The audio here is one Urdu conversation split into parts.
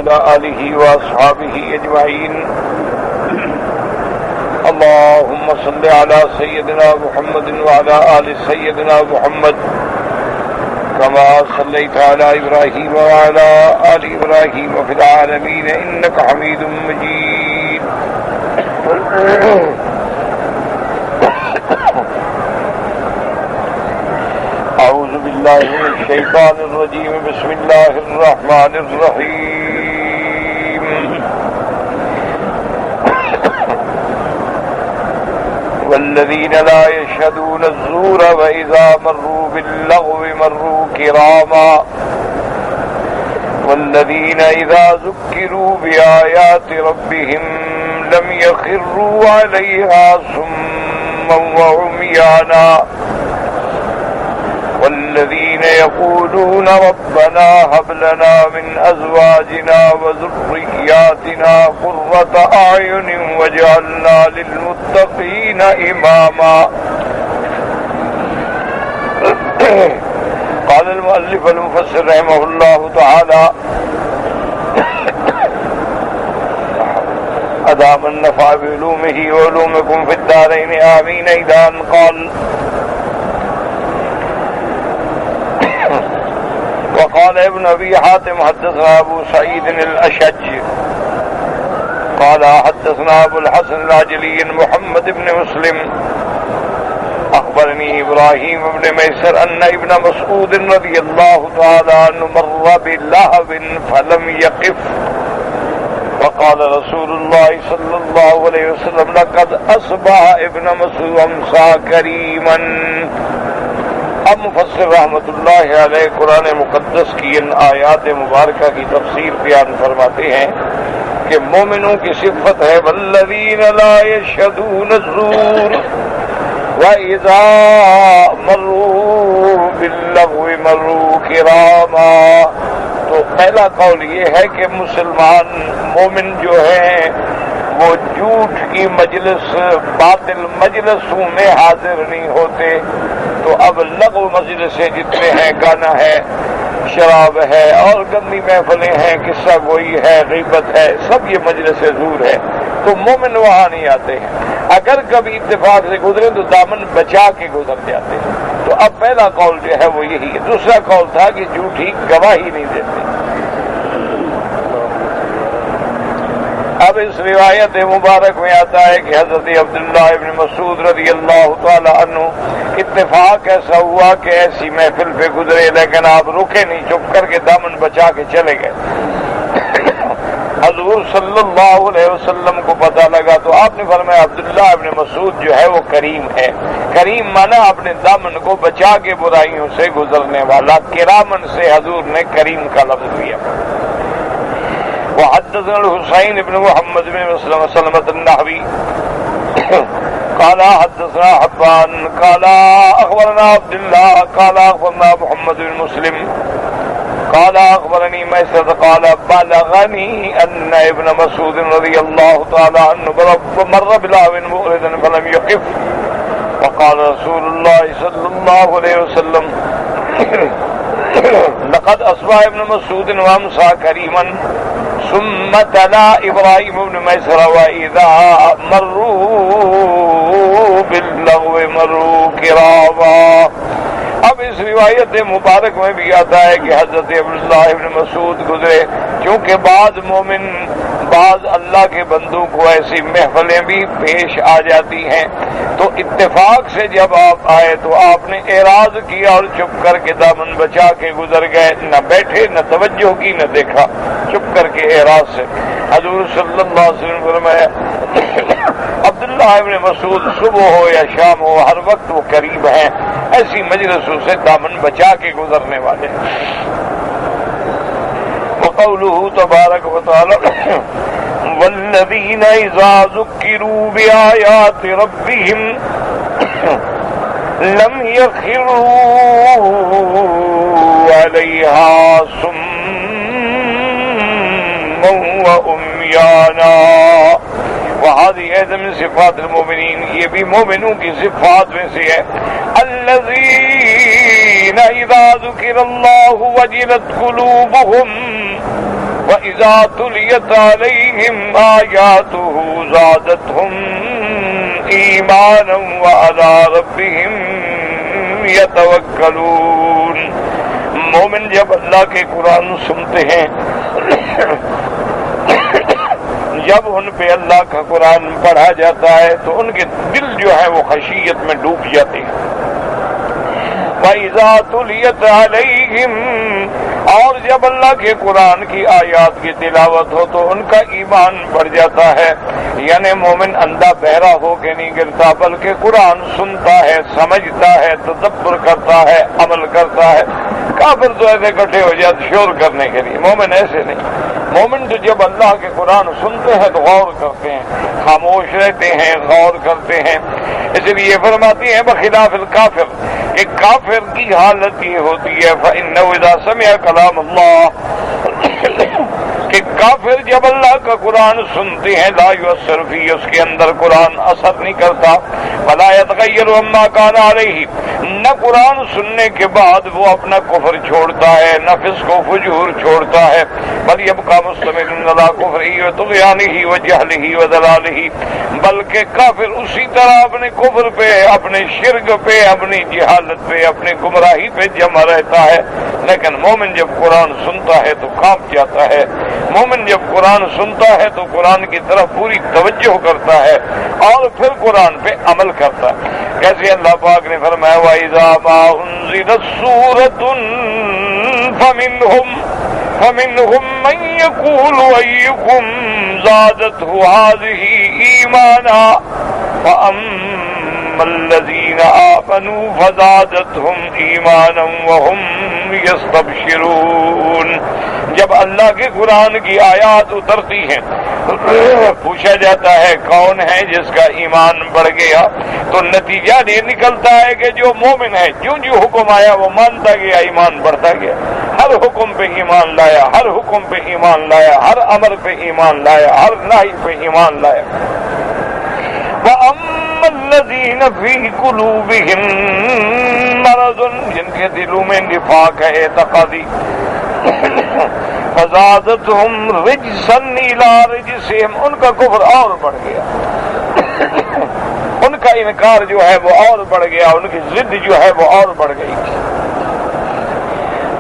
وعلى آله وأصحابه أجمعين. اللهم صل على سيدنا محمد وعلى آل سيدنا محمد كما صليت على إبراهيم وعلى آل إبراهيم في العالمين إنك حميد مجيد. أعوذ بالله من الشيطان الرجيم. بسم الله الرحمن الرحيم. والذين لا يشهدون الزور وإذا مروا باللغو مروا كراما والذين إذا ذكروا بآيات ربهم لم يخروا عليها صما وعميانا والذين يقولون ربنا هب لنا من أزواجنا وذرياتنا قرة أعين واجعلنا للمتقين إماما. قال المؤلف المفسر رحمه الله تعالى أدام النفع بعلومه وعلومكم في الدارين آمين. إذا أن قال وقال ابن أبي حاتم حدثنا أبو سعيد الأشج قال حدثنا أبو الحسن العجلي محمد بن مسلم أخبرني إبراهيم بن ميسر أن ابن مسعود رضي الله تعالى عنه مر بلهب فلم يقف وقال رسول الله صلى الله عليه وسلم لقد أصبح ابن مسعود أمسى كريما. اب مفسر رحمۃ اللہ علیہ قرآن مقدس کی ان آیات مبارکہ کی تفسیر بیان فرماتے ہیں کہ مومنوں کی صفت ہے والذین لا یشہدون الزور وَإِذَا مَرُّوا بِاللَّغْوِ مَرُّوا كِرَامًا. تو پہلا قول یہ ہے کہ مسلمان مومن جو ہیں وہ جھوٹ کی مجلس باطل مجلسوں میں حاضر نہیں ہوتے. تو اب لغو مجلسیں جتنے ہیں، گانا ہے، شراب ہے اور گندی محفلیں ہیں، قصہ گوئی ہے، غیبت ہے، سب یہ مجلس زور ہے. تو مومن وہاں نہیں آتے ہیں. اگر کبھی اتفاق سے گزرے تو دامن بچا کے گزر جاتے ہیں. تو اب پہلا قول جو ہے وہ یہی ہے. دوسرا قول تھا کہ جھوٹی گواہی نہیں دیتے. اب اس روایت مبارک میں آتا ہے کہ حضرت عبداللہ ابن مسعود رضی اللہ تعالی عنہ اتفاق ایسا ہوا کہ ایسی محفل پہ گزرے لیکن آپ رکے نہیں، چپ کر کے دامن بچا کے چلے گئے. حضور صلی اللہ علیہ وسلم کو پتہ لگا تو آپ نے فرمایا عبداللہ ابن مسعود جو ہے وہ کریم ہے. کریم مانا اپنے دامن کو بچا کے برائیوں سے گزرنے والا. کرامن سے حضور نے کریم کا لفظ لیا. وحدثنا الحسين بن محمد بن مسلمة النحوي قال حدثنا حبان قال أخبرنا عبد الله قال أخبرنا محمد بن مسلم قال أخبرني ميسر قال بلغني أن ابن مسعود رضي الله تعالى عنه مر بلهو مؤردا فلم يقف وقال رسول الله صلى الله عليه وسلم لقد أصبح ابن مسعود وأمسى كريما. ثم تلا إبراهيم بن ميسر وإذا مروا باللغو مروا كراما. اب اس روایت مبارک میں بھی آتا ہے کہ حضرت عبداللہ ابن مسعود گزرے. کیونکہ بعض مومن بعض اللہ کے بندوں کو ایسی محفلیں بھی پیش آ جاتی ہیں تو اتفاق سے جب آپ آئے تو آپ نے اعراض کیا اور چپ کر کے دامن بچا کے گزر گئے. نہ بیٹھے، نہ توجہ کی، نہ دیکھا، چپ کر کے اعراض سے. حضور صلی اللہ علیہ وسلم فرمایا عبداللہ ابن مسعود صبح ہو یا شام ہو ہر وقت وہ قریب ہیں. ایسی مجلسوں سے دامن بچا کے گزرنے والے. وقوله تبارک و تعالی والذین اذا ذکروا بآیات ربهم لم يخروا علیہا صما وعمیانا. وهذه أيضا من صفات المؤمنين، یہ بھی مومنوں کی صفات میں سے ہے. الذين إذا ذكر الله وجلت قلوبهم وَإِذَا تُلِيَتْ عَلَيْهِمْ آيَاتُهُ زَادَتْهُمْ إِيمَانًا وَعَلَى رَبِّهِمْ يَتَوَكَّلُونَ۔ مومن جب اللہ کے قرآن سنتے ہیں، جب ان پہ اللہ کا قرآن پڑھا جاتا ہے تو ان کے دل جو ہے وہ خشیت میں ڈوب جاتے ہیں۔ وَإِذَا تُلِيَتْ عَلَيْهِمْ، اور جب اللہ کے قرآن کی آیات کی تلاوت ہو تو ان کا ایمان بڑھ جاتا ہے۔ یعنی مومن اندھا بہرا ہو کے نہیں گرتا، بلکہ قرآن سنتا ہے، سمجھتا ہے، تدبر کرتا ہے، عمل کرتا ہے۔ کافر تو ایسے اکٹھے ہو جاتے شور کرنے کے لیے، مومن ایسے نہیں۔ مومن تو جب اللہ کے قرآن سنتے ہیں تو غور کرتے ہیں، خاموش رہتے ہیں، غور کرتے ہیں۔ اس لیے فرماتی ہیں بخلاف الکافر، کہ کافر کی حالت یہ ہوتی ہے فإنه إذا سمع کلام اللہ، کہ کافر جب اللہ کا قرآن سنتے ہیں لا یؤثر فیہ، اس کے اندر قرآن اثر نہیں کرتا، ولا یتغیر عما کان علیہ، نہ قرآن سننے کے بعد وہ اپنا کفر چھوڑتا ہے، نہ فسق و فجور چھوڑتا ہے، بل یبقى مستمر علی کفرہ وطغیانہ وجہلہ وضلالہ، بلکہ کافر اسی طرح اپنے کفر پہ، اپنے شرک پہ، اپنی جہالت پہ، اپنی گمراہی پہ جمع رہتا ہے۔ لیکن مومن جب قرآن سنتا ہے تو کانپ جاتا ہے، مومن جب قرآن سنتا ہے تو قرآن کی طرف پوری توجہ کرتا ہے اور پھر قرآن پہ عمل کرتا ہے۔ کیسے اللہ پاک نے فرمایا وَإِذَا مَا أُنزِلَتْ سُورَةٌ فَمِنْهُمْ مَنْ يَقُولُ أَيُّكُمْ زَادَتْهُ هَٰذِهِ إِيمَانًا فَأَمَّا الَّذِينَ آمَنُوا فَزَادَتْهُمْ إِيمَانًا وَهُمْ يَسْتَبْشِرُونَ۔ جب اللہ کے قرآن کی آیات اترتی ہیں پوچھا جاتا ہے کون ہے جس کا ایمان بڑھ گیا، تو نتیجہ یہ نکلتا ہے کہ جو مومن ہے جو حکم آیا وہ مانتا گیا، ایمان بڑھتا گیا، ہر حکم پہ ایمان لایا، ہر حکم پہ ایمان لایا، ہر امر پہ ایمان لایا، ہر نہی پہ ایمان لایا۔ وَأَمَّا الَّذِينَ فِي قُلُوبِهِم مَّرَضٌ، جن کے دلوں میں نفاق ہے اعتقادی، فَزَادَتْهُمْ رِجْسًا إِلَىٰ رِجْسِهِمْ، ان کا کفر اور بڑھ گیا، ان کا انکار جو ہے وہ اور بڑھ گیا، ان کی ضد جو ہے وہ اور بڑھ گئی۔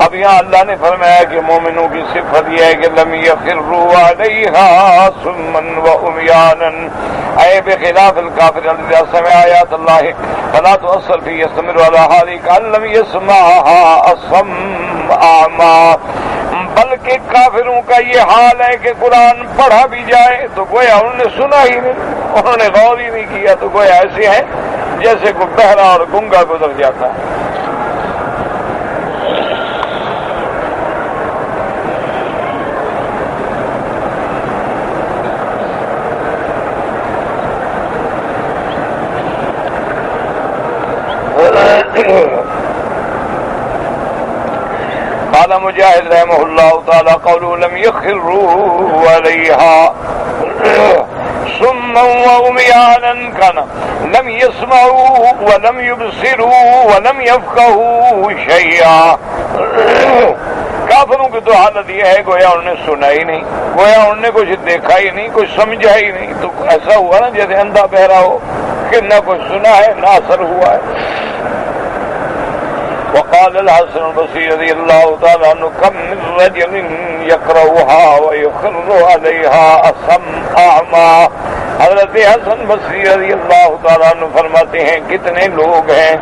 اب یہاں اللہ نے فرمایا کہ مومنوں کی صفت یہ ہے کہ لم یخروا علیہا صما وعمیانا، اے بخلاف الکافر اذا سمع آیات اللہ فلا تؤثر فی یستمر علی حالہ کأن لم یسمعها اصم اعمی، بلکہ کافروں کا یہ حال ہے کہ قرآن پڑھا بھی جائے تو گویا انہوں نے سنا ہی نہیں، انہوں نے غور ہی نہیں کیا، تو گویا ایسے ہیں جیسے کوئی بہرا اور گنگا گزر جاتا ہے۔ قال مجاہد رحمہ اللہ تعالی قولوا لم يخروا علیہا صما وعمیانا کان لم يسمعوا ولم يبصروا ولم يفقهوا شیئا، کافروں کی تو حالت یہ ہے گویا انہوں نے سنا ہی نہیں، گویا انہوں نے کچھ دیکھا ہی نہیں، کچھ سمجھا ہی نہیں، تو ایسا ہوا نا جیسے اندھا بہرا ہو کہ نہ کچھ سنا ہے نہ اثر ہوا ہے۔ وقال الحسن البصری رضی اللہ تعالیٰ عنہ کم من رجل یقرؤها ویخر علیہا اصم اعمی، حضرت حسن بصری رضی اللہ تعالیٰ عنہ فرماتے ہیں کتنے لوگ ہیں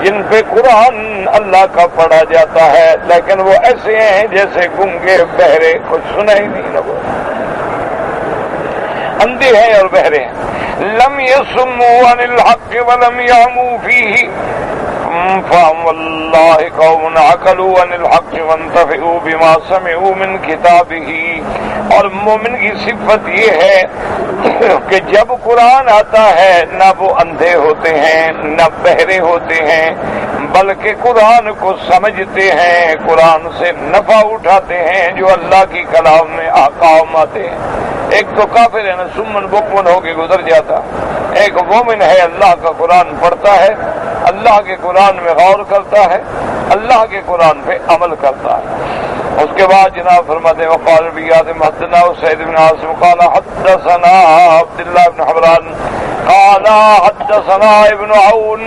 جن پہ قرآن اللہ کا پڑھا جاتا ہے لیکن وہ ایسے ہیں جیسے گنگے بہرے، کچھ سنا ہی نہیں لگو، اندھے ہیں اور بہرے ہیں۔ لم يسموا عن الحق ولم يعموا فيه فهم والله قوم عقلوا عن الحق وانتفعوا بما سمعوا من كتابه، اور مومن کی صفت یہ ہے کہ جب قرآن آتا ہے نہ وہ اندھے ہوتے ہیں نہ بہرے ہوتے ہیں، بلکہ قرآن کو سمجھتے ہیں، قرآن سے نفع اٹھاتے ہیں جو اللہ کی کلام میں احکام آتے ہیں۔ ایک تو کافر ہے نا سمن بکمن ہو کے گزر جاتا، ایک مومن ہے اللہ کا قرآن پڑھتا ہے، اللہ کے قرآن میں غور کرتا ہے، اللہ کے قرآن پہ عمل کرتا ہے۔ اس کے بعد جناب فرماتے ہیں وقال بن حدثنا سعید بن عاصم قال حدثنا عبداللہ بن حبران قال حدثنا ابن عون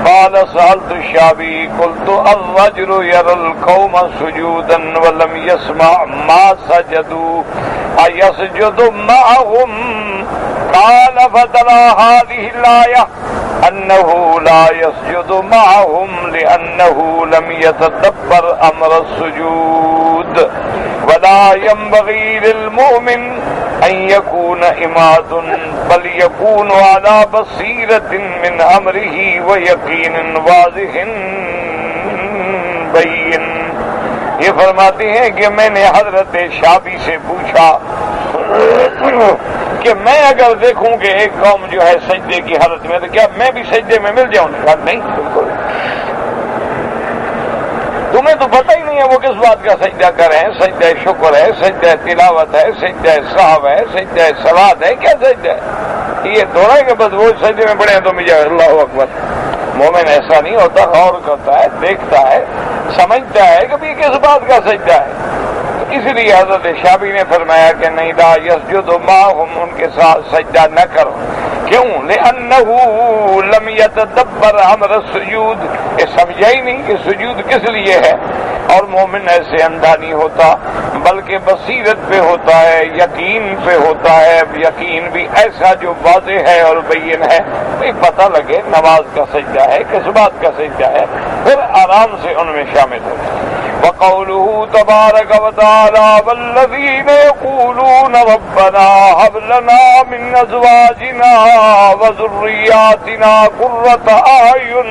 قال سألت الشعبي قلت الرجل يرى القوم سجودا ولم يسمع ما سجدوا أيسجد معهم قال فترى هذه الآية أنه لا يسجد معهم لأنه لم يتدبر أمر السجود ولا ينبغي للمؤمن أن يكون إماد بل يكون على بصيرة من أمره ويقين واضح بين. یہ فرماتے ہیں کہ میں نے حضرت شعبی سے پوچھا کہ میں اگر دیکھوں کہ ایک قوم جو ہے سجدے کی حالت میں تو کیا میں بھی سجدے میں مل جاؤں؟ کہا نہیں بالکل. تمہیں تو پتہ ہی نہیں ہے وہ کس بات کا سجدہ کر رہے ہیں. سجدہ شکر ہے، سجدہ تلاوت ہے، سجدہ صحو ہے، سجدہ صلات ہے. کیا سجدہ ہے؟ یہ تھوڑا ہے کہ بس وہ سجدے میں پڑے ہیں تو مجھے اللہ اکبر. مومن ایسا نہیں ہوتا، غور کرتا ہے، دیکھتا ہے، سمجھتا ہے کہ یہ کس بات کا سجدہ ہے. اس لیے حضرت شعبی نے فرمایا کہ نہیں لا یسجد معہم، ان کے ساتھ سجدہ نہ کرو. کیوں؟ لأنہ لم یتدبر امر السجود، یہ سمجھا ہی نہیں کہ سجود کس لیے ہے. اور مومن ایسے اندھا نہیں ہوتا بلکہ بصیرت پہ ہوتا ہے، یقین پہ ہوتا ہے. یقین بھی ایسا جو واضح ہے اور بین ہے. بھئی پتہ لگے نماز کا سجدہ ہے، کس بات کا سجدہ ہے، پھر آرام سے ان میں شامل ہو. وقوله تبارك وتعالى والذين يقولون ربنا هب لنا من ازواجنا وذرياتنا قرة اعين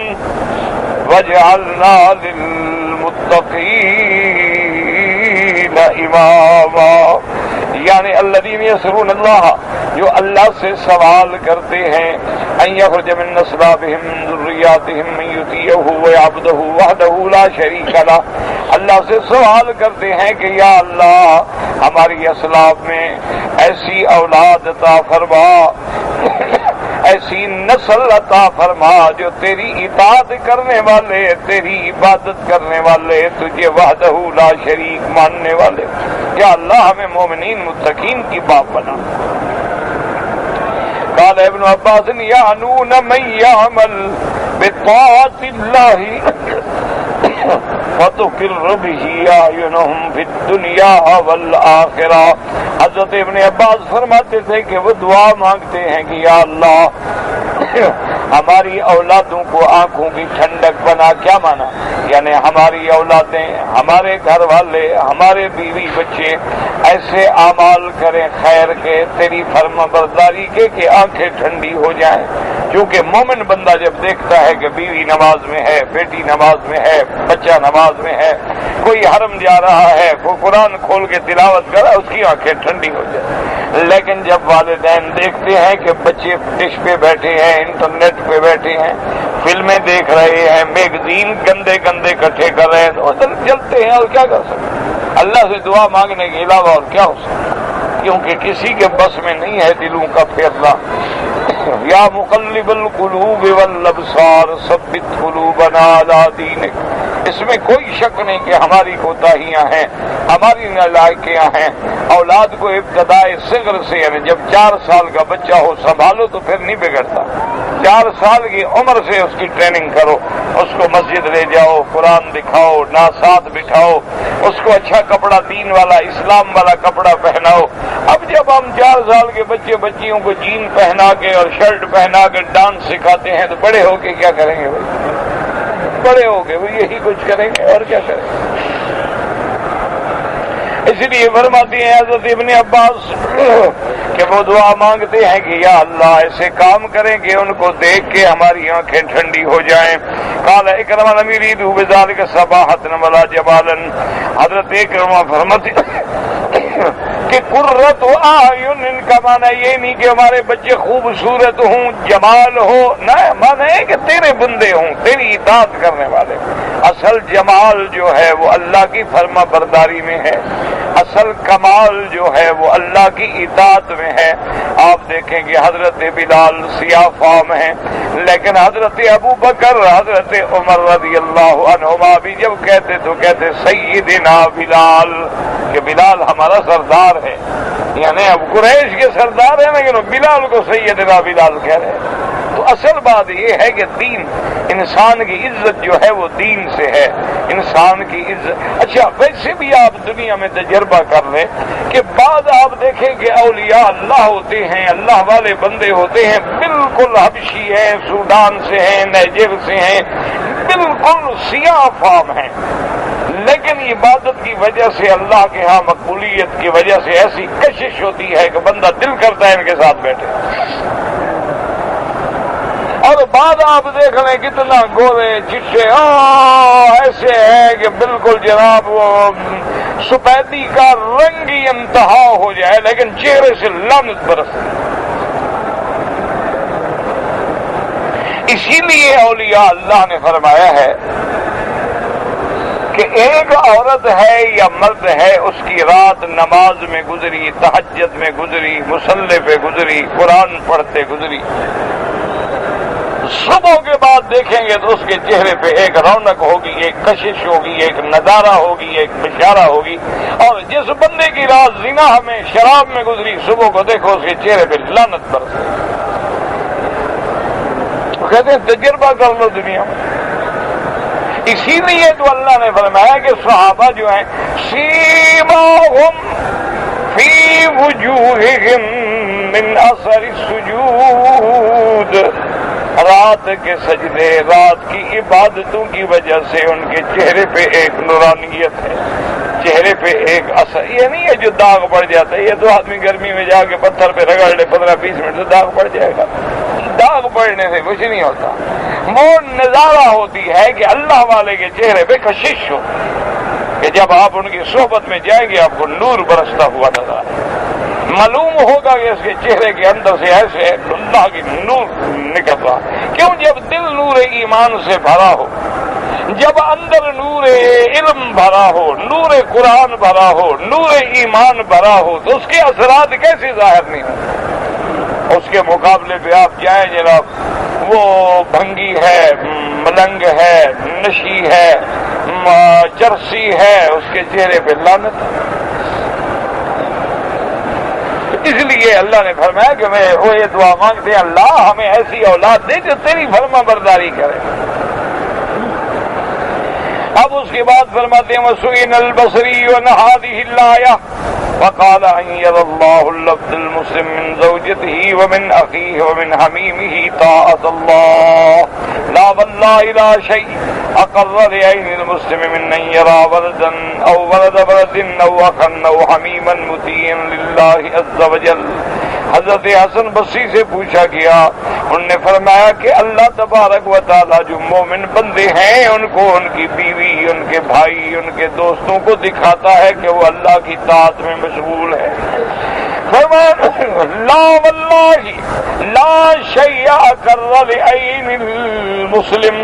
واجعلنا للمتقين اماما. یعنی الذین یسرون اللہ، جو اللہ سے سوال کرتے ہیں ان یخرج من اصلابہم ذریاتہم من یطیعہ ویعبدہ وحدہ لا شریک لہ. اللہ سے سوال کرتے ہیں کہ یا اللہ ہماری اصلاب میں ایسی اولاد عطا فرما، ایسی نسل عطا فرما جو تیری اطاعت کرنے والے، تیری عبادت کرنے والے، تجھے وحدہ لا شریک ماننے والے. یا اللہ ہمیں مومنین متقین کی باپ بنا. قال ابن عباس یعنون من یعمل بطاعت اللہ وَتُقِرُّ بِهِ أَعْيُنُهُمْ فِي الدُّنْيَا وَالْآخِرَةِ. حضرت ابن عباس فرماتے تھے کہ وہ دعا مانگتے ہیں کہ یا اللہ ہماری اولادوں کو آنکھوں کی ٹھنڈک بنا. کیا مانا؟ یعنی ہماری اولادیں، ہمارے گھر والے، ہمارے بیوی بچے ایسے اعمال کریں خیر کے، تیری فرما برداری کے کہ آنکھیں ٹھنڈی ہو جائیں. کیونکہ مومن بندہ جب دیکھتا ہے کہ بیوی نماز میں ہے، بیٹی نماز میں ہے، بچہ نماز میں ہے، کوئی حرم جا رہا ہے، وہ قرآن کھول کے تلاوت کر رہا ہے، اس کی آنکھیں ٹھنڈی ہو جائیں. لیکن جب والدین دیکھتے ہیں کہ بچے ڈش پہ بیٹھے ہیں، انٹرنیٹ پہ بیٹھے ہیں، فلمیں دیکھ رہے ہیں، میگزین گندے گندے اکٹھے کر رہے ہیں، تو ادھر جلتے ہیں. اور کیا کر سکتے؟ اللہ سے دعا مانگنے کے علاوہ اور کیا ہو سکتا؟ کیونکہ کسی کے بس میں نہیں ہے دلوں کا پھیرنا. یا مقلب القلوب والابصار ثبت قلوبنا علی دینک. اس میں کوئی شک نہیں کہ ہماری کوتاہیاں ہیں، ہماری نالائکیاں ہیں. اولاد کو ابتدائے صغر سے، یعنی جب 4 سال کا بچہ ہو سنبھالو تو پھر نہیں بگڑتا. 4 سال کی عمر سے اس کی ٹریننگ کرو، اس کو مسجد لے جاؤ، قرآن دکھاؤ، ناسات بٹھاؤ، اس کو اچھا کپڑا، دین والا اسلام والا کپڑا پہناؤ. اب جب ہم 4 سال کے بچے بچیوں کو جین پہنا کے اور شرٹ پہنا کے ڈانس سکھاتے ہیں تو بڑے ہو کے کیا کریں گے بھائی؟ بڑے ہو گئے وہ یہی کچھ کریں گے اور کیا کریں گے. اس لیے فرماتی ہیں حضرت ابن عباس کہ وہ دعا مانگتے ہیں کہ یا اللہ ایسے کام کریں کہ ان کو دیکھ کے ہماری آنکھیں ٹھنڈی ہو جائیں. قال اکرمہ لم یریدوا بذلک صباحۃ ولا جبالا. حضرت اکرمہ فرماتے کہ قرۃ اعین، ان کا معنی یہ نہیں کہ ہمارے بچے خوبصورت ہوں، جمال ہو، نہ معنی ہے کہ تیرے بندے ہوں، تیری اطاعت کرنے والے۔ اصل جمال جو ہے وہ اللہ کی فرما برداری میں ہے، اصل کمال جو ہے وہ اللہ کی اطاعت میں ہے۔ آپ دیکھیں کہ حضرت بلال سیاہ فام ہیں، لیکن حضرت ابو بکر، حضرت عمر رضی اللہ عنہما بھی جب کہتے تو کہتے سیدنا بلال، کہ بلال ہمارا سردار ہے، یعنی اب قریش کے سردار ہیں لیکن بلال کو سیدنا بلال کہہ رہے ہیں۔ تو اصل بات یہ ہے کہ دین، انسان کی عزت جو ہے وہ دین سے ہے، انسان کی عزت۔ اچھا ویسے بھی آپ دنیا میں تجربہ کر لیں کہ بعض آپ دیکھیں کہ اولیاء اللہ ہوتے ہیں، اللہ والے بندے ہوتے ہیں، بالکل حبشی ہیں، سوڈان سے ہیں، نائجر سے ہیں، بالکل سیاہ فام ہیں، لیکن عبادت کی وجہ سے، اللہ کے ہاں مقبولیت کی وجہ سے ایسی کشش ہوتی ہے کہ بندہ دل کرتا ہے ان کے ساتھ بیٹھے۔ اور بعد آپ دیکھ لیں کتنا گورے چٹے ایسے ہیں کہ بالکل جناب وہ سفیدی کا رنگ ہی انتہا ہو جائے لیکن چہرے سے لعنت برسے۔ اسی لیے اولیاء اللہ نے فرمایا ہے کہ ایک عورت ہے یا مرد ہے، اس کی رات نماز میں گزری، تہجد میں گزری، مصلی پہ گزری، قرآن پڑھتے گزری، صبح کے بعد دیکھیں گے تو اس کے چہرے پہ ایک رونق ہوگی، ایک کشش ہوگی، ایک نظارہ ہوگی، ایک بشارہ ہوگی۔ اور جس بندے کی رات زنا میں، شراب میں گزری، صبح کو دیکھو اس کے چہرے پہ لعنت برسے۔ تو کہتے ہیں تجربہ کر لو دنیا میں۔ اسی لیے تو اللہ نے فرمایا کہ صحابہ جو ہیں سیماہم فی وجوہہم من اثر السجود، رات کے سجدے، رات کی عبادتوں کی وجہ سے ان کے چہرے پہ ایک نورانیت ہے، چہرے پہ ایک اثر۔ یہ نہیں ہے جو داغ پڑ جاتا ہے، یہ تو آدمی گرمی میں جا کے پتھر پہ رگڑ لے 15-20 منٹ سے داغ پڑ جائے گا، داغ پڑنے سے کچھ نہیں ہوتا۔ وہ نظارہ ہوتی ہے کہ اللہ والے کے چہرے پہ کشش ہو، کہ جب آپ ان کی صحبت میں جائیں گے آپ کو نور برستا ہوا نظر آئے، معلوم ہوگا کہ اس کے چہرے کے اندر سے ایسے اللہ کی نور نکل رہا۔ کیوں؟ جب دل نور ایمان سے بھرا ہو، جب اندر نور علم بھرا ہو، نور قرآن بھرا ہو، نور ایمان بھرا ہو، تو اس کے اثرات کیسے ظاہر نہیں ہوں؟ اس کے مقابلے پہ آپ جائیں جناب، وہ بھنگی ہے، ملنگ ہے، نشی ہے، چرسی ہے، اس کے چہرے پہ لعنت۔ اس لیے اللہ نے فرمایا کہ میں وہ یہ دعا مانگتے ہیں اللہ ہمیں ایسی اولاد دے جو تیری فرما برداری کرے۔ اب اس کے بعد فرماتے ہیں وَسُئِنَ الْبَصْرِيُّ عَنْ هَٰذِهِ الْآيَةِ فَقَالَ أَن يَرَى اللَّهُ الْعَبْدَ الْمُسْلِمَ مِنْ زَوْجَتِهِ وَمِنْ أَخِيهِ وَمِنْ حَمِيمِهِ طَاعَةَ اللَّهِ لَا وَاللَّهِ لَا شَيْءَ أقر لعين المسلم من أن يرى ولدا أو ولد ولد أو أخا أو حميما مطيعا لله عز وجل۔ حضرت حسن بصری سے پوچھا گیا، انہوں نے فرمایا کہ اللہ تبارک و تعالیٰ جو مومن بندے ہیں ان کو ان کی بیوی، ان کے بھائی، ان کے دوستوں کو دکھاتا ہے کہ وہ اللہ کی طاعت میں مشغول ہے۔ فرمایا لا واللہ لا شیء اقر لعین المسلم،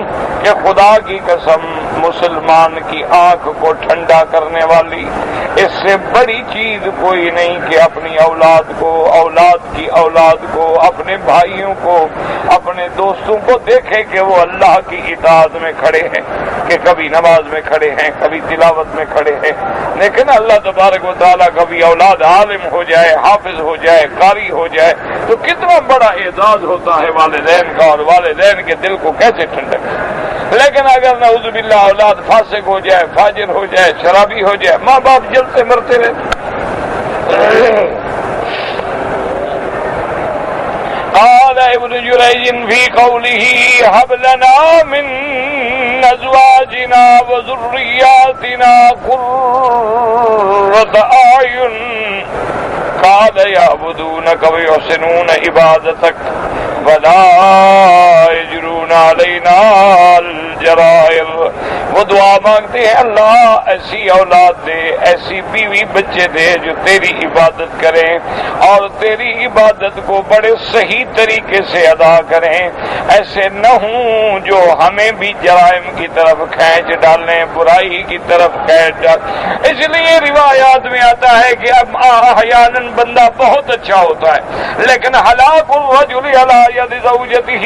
کہ خدا کی قسم مسلمان کی آنکھ کو ٹھنڈا کرنے والی اس سے بڑی چیز کوئی نہیں کہ اپنی اولاد کو، اولاد کی اولاد کو، اپنے بھائیوں کو، اپنے دوستوں کو دیکھے کہ وہ اللہ کی اطاعت میں کھڑے ہیں، کہ کبھی نماز میں کھڑے ہیں، کبھی تلاوت میں کھڑے ہیں۔ لیکن اللہ تبارک و تعالیٰ کبھی اولاد عالم ہو جائے، حافظ ہو جائے، قاری ہو جائے تو کتنا بڑا اعزاز ہوتا ہے والدین کا، اور والدین کے دل کو کیسے ٹھنڈک۔ لیکن اگر نعوذ باللہ اولاد فاسق ہو جائے، فاجر ہو جائے، شرابی ہو جائے، ماں باپ جلتے مرتے رہتے۔ قال ابن جریج فی قوله هب لنا من ازواجنا وذریاتنا قرة اعین قال یعبدونک ویحسنون عبادتک ولا یجرون علینا الجرائر وہ دعا مانگتے ہیں اللہ ایسی اولاد دے، ایسی بیوی بچے دے جو تیری عبادت کریں اور تیری عبادت کو بڑے صحیح طریقے سے ادا کریں، ایسے نہ ہوں جو ہمیں بھی جرائم کی طرف کھینچ ڈالیں، برائی کی طرف کھینچ ڈالیں۔ اس لیے روایات میں آتا ہے کہ اب احیاناً بندہ بہت اچھا ہوتا ہے لیکن ہلاک الرجل علی ید زوجتہ،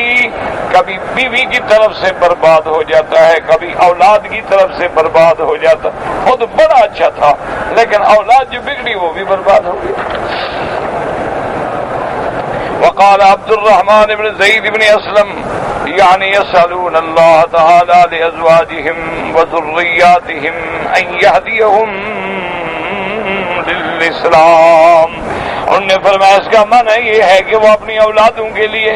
کبھی بیوی کی طرف سے برباد ہو جاتا ہے، کبھی اولاد کی طرف سے برباد ہو جاتا، خود بڑا اچھا تھا لیکن اولاد جو بگڑی وہ بھی برباد ہو گئی۔ وقال عبد الرحمن بن زید بن اسلم يعني يسألون الله تعالى لأزواجهم وذرياتهم أن يهديهم للإسلام۔ انہوں نے فرمایا اس کا معنی یہ ہے کہ وہ اپنی اولادوں کے لیے،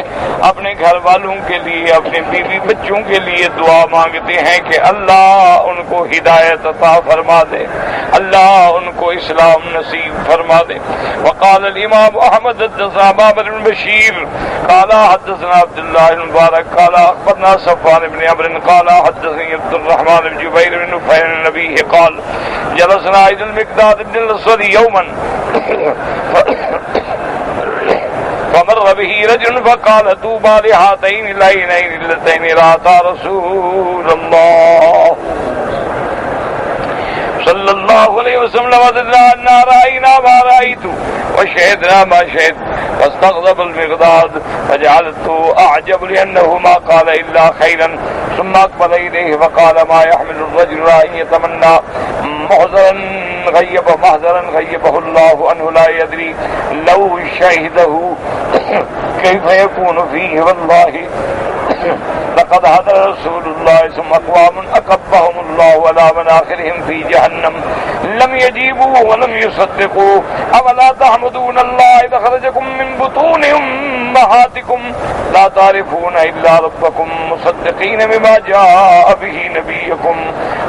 اپنے گھر والوں کے لیے، اپنے بیوی بچوں کے لیے دعا مانگتے ہیں کہ اللہ ان کو ہدایت عطا فرما دے، اللہ ان کو اسلام نصیب فرما دے۔ وقال الامام احمد حدثنا معمر بن بشیر قال حدثنا عبد الله بن مبارك قال اخبرنا صفوان بن عمرو قال حدثني عبد الرحمن بن جبير بن نفيل النبي قال جلسنا عند المقداد بن الاسود يوما فمر به رجل فقال طوبى لهاتين العينين اللتين رأتا رسول الله صلى الله عليه وسلم وذكرنا أن رأينا ما رأيت وشهدنا ما شهد فاستغضب المقداد فجعلت أعجب لأنه ما قال إلا خيرا ثم أقبل إليه فقال ما يحمل الرجل أن يتمنى محذرا غيبه الله عنه لا يدري لو شهده كيف يكون فيه والله لقد حضر رسول الله ثم أقوام أكبهم الله على مناخرهم في جهنم لم يجيبوا ولم يصدقوا أولا تحمدون الله إذا خرجكم من بطون أمهاتكم لا تعرفون إلا ربكم مصدقين بما جاء به نبيكم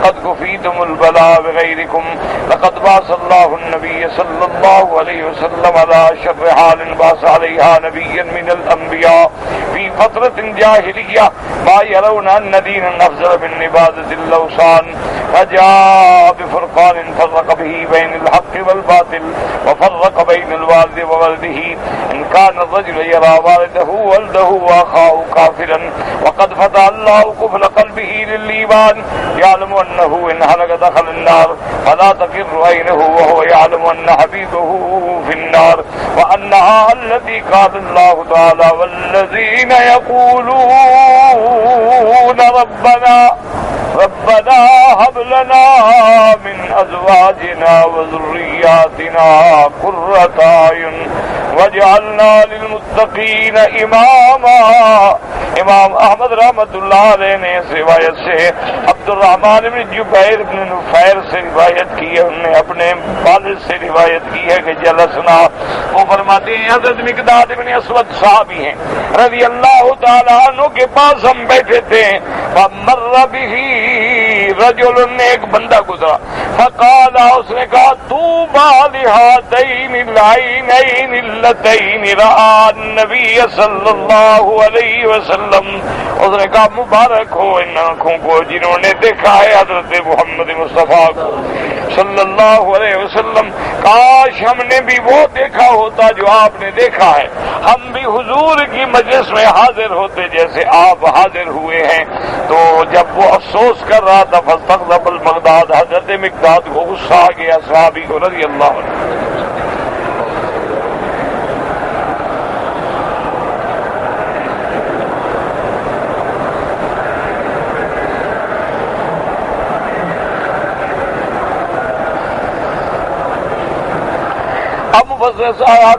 قد كفيتم البلاء بغيركم لقد بعث الله النبي صلى الله عليه وسلم على شر حال بعث عليها نبيا من الأنبياء في فترة جاهلية ما يرون أن دينا أفضل من عبادة الأوثان فجاء بفرقان فرق به بين الحق والباطل وفرق بين الوالد وولده إن كان الرجل يرى والده وولده وأخاه كافرا وقد فتح الله قفل قلبه للإيمان يعلم أنه إن هلك دخل النار فلا تقر عينه وهو يعلم أن حبيبه في النار وأنها التي قال الله تعالى والذين يقولون ربنا هب لنا من أزواجنا وذرياتنا قرة أعين واجعلنا للمتقین اماما۔ امام احمد رحمۃ اللہ علیہ نے اس روایت سے عبد الرحمن بن جبیر بن نفیر سے روایت کی ہے، انہوں نے اپنے والد سے روایت کی ہے کہ جلسنا، وہ فرماتے ہیں حضرت مقداد بن اسود صحابی ہیں رضی اللہ تعالیٰ عنہ کے پاس ہم بیٹھے تھے، فمر بہ رجل، نے ایک بندہ گزرا، فقال، اس نے کہا طوبی لہاتین العینین اللتین رأى النبی صلی اللہ علیہ وسلم، اس نے کہا مبارک ہو ان آنکھوں کو جنہوں نے دیکھا ہے حضرت محمد مصطفیٰ کو صلی اللہ علیہ وسلم، کاش ہم نے بھی وہ دیکھا ہوتا جو آپ نے دیکھا ہے، ہم بھی حضور کی مجلس میں حاضر ہوتے جیسے آپ حاضر ہوئے ہیں۔ تو جب وہ افسوس کر رہا تھا فاستغضب المقداد، حضرت مقداد کو غصہ آ گیا صحابی کو رضی اللہ عنہ۔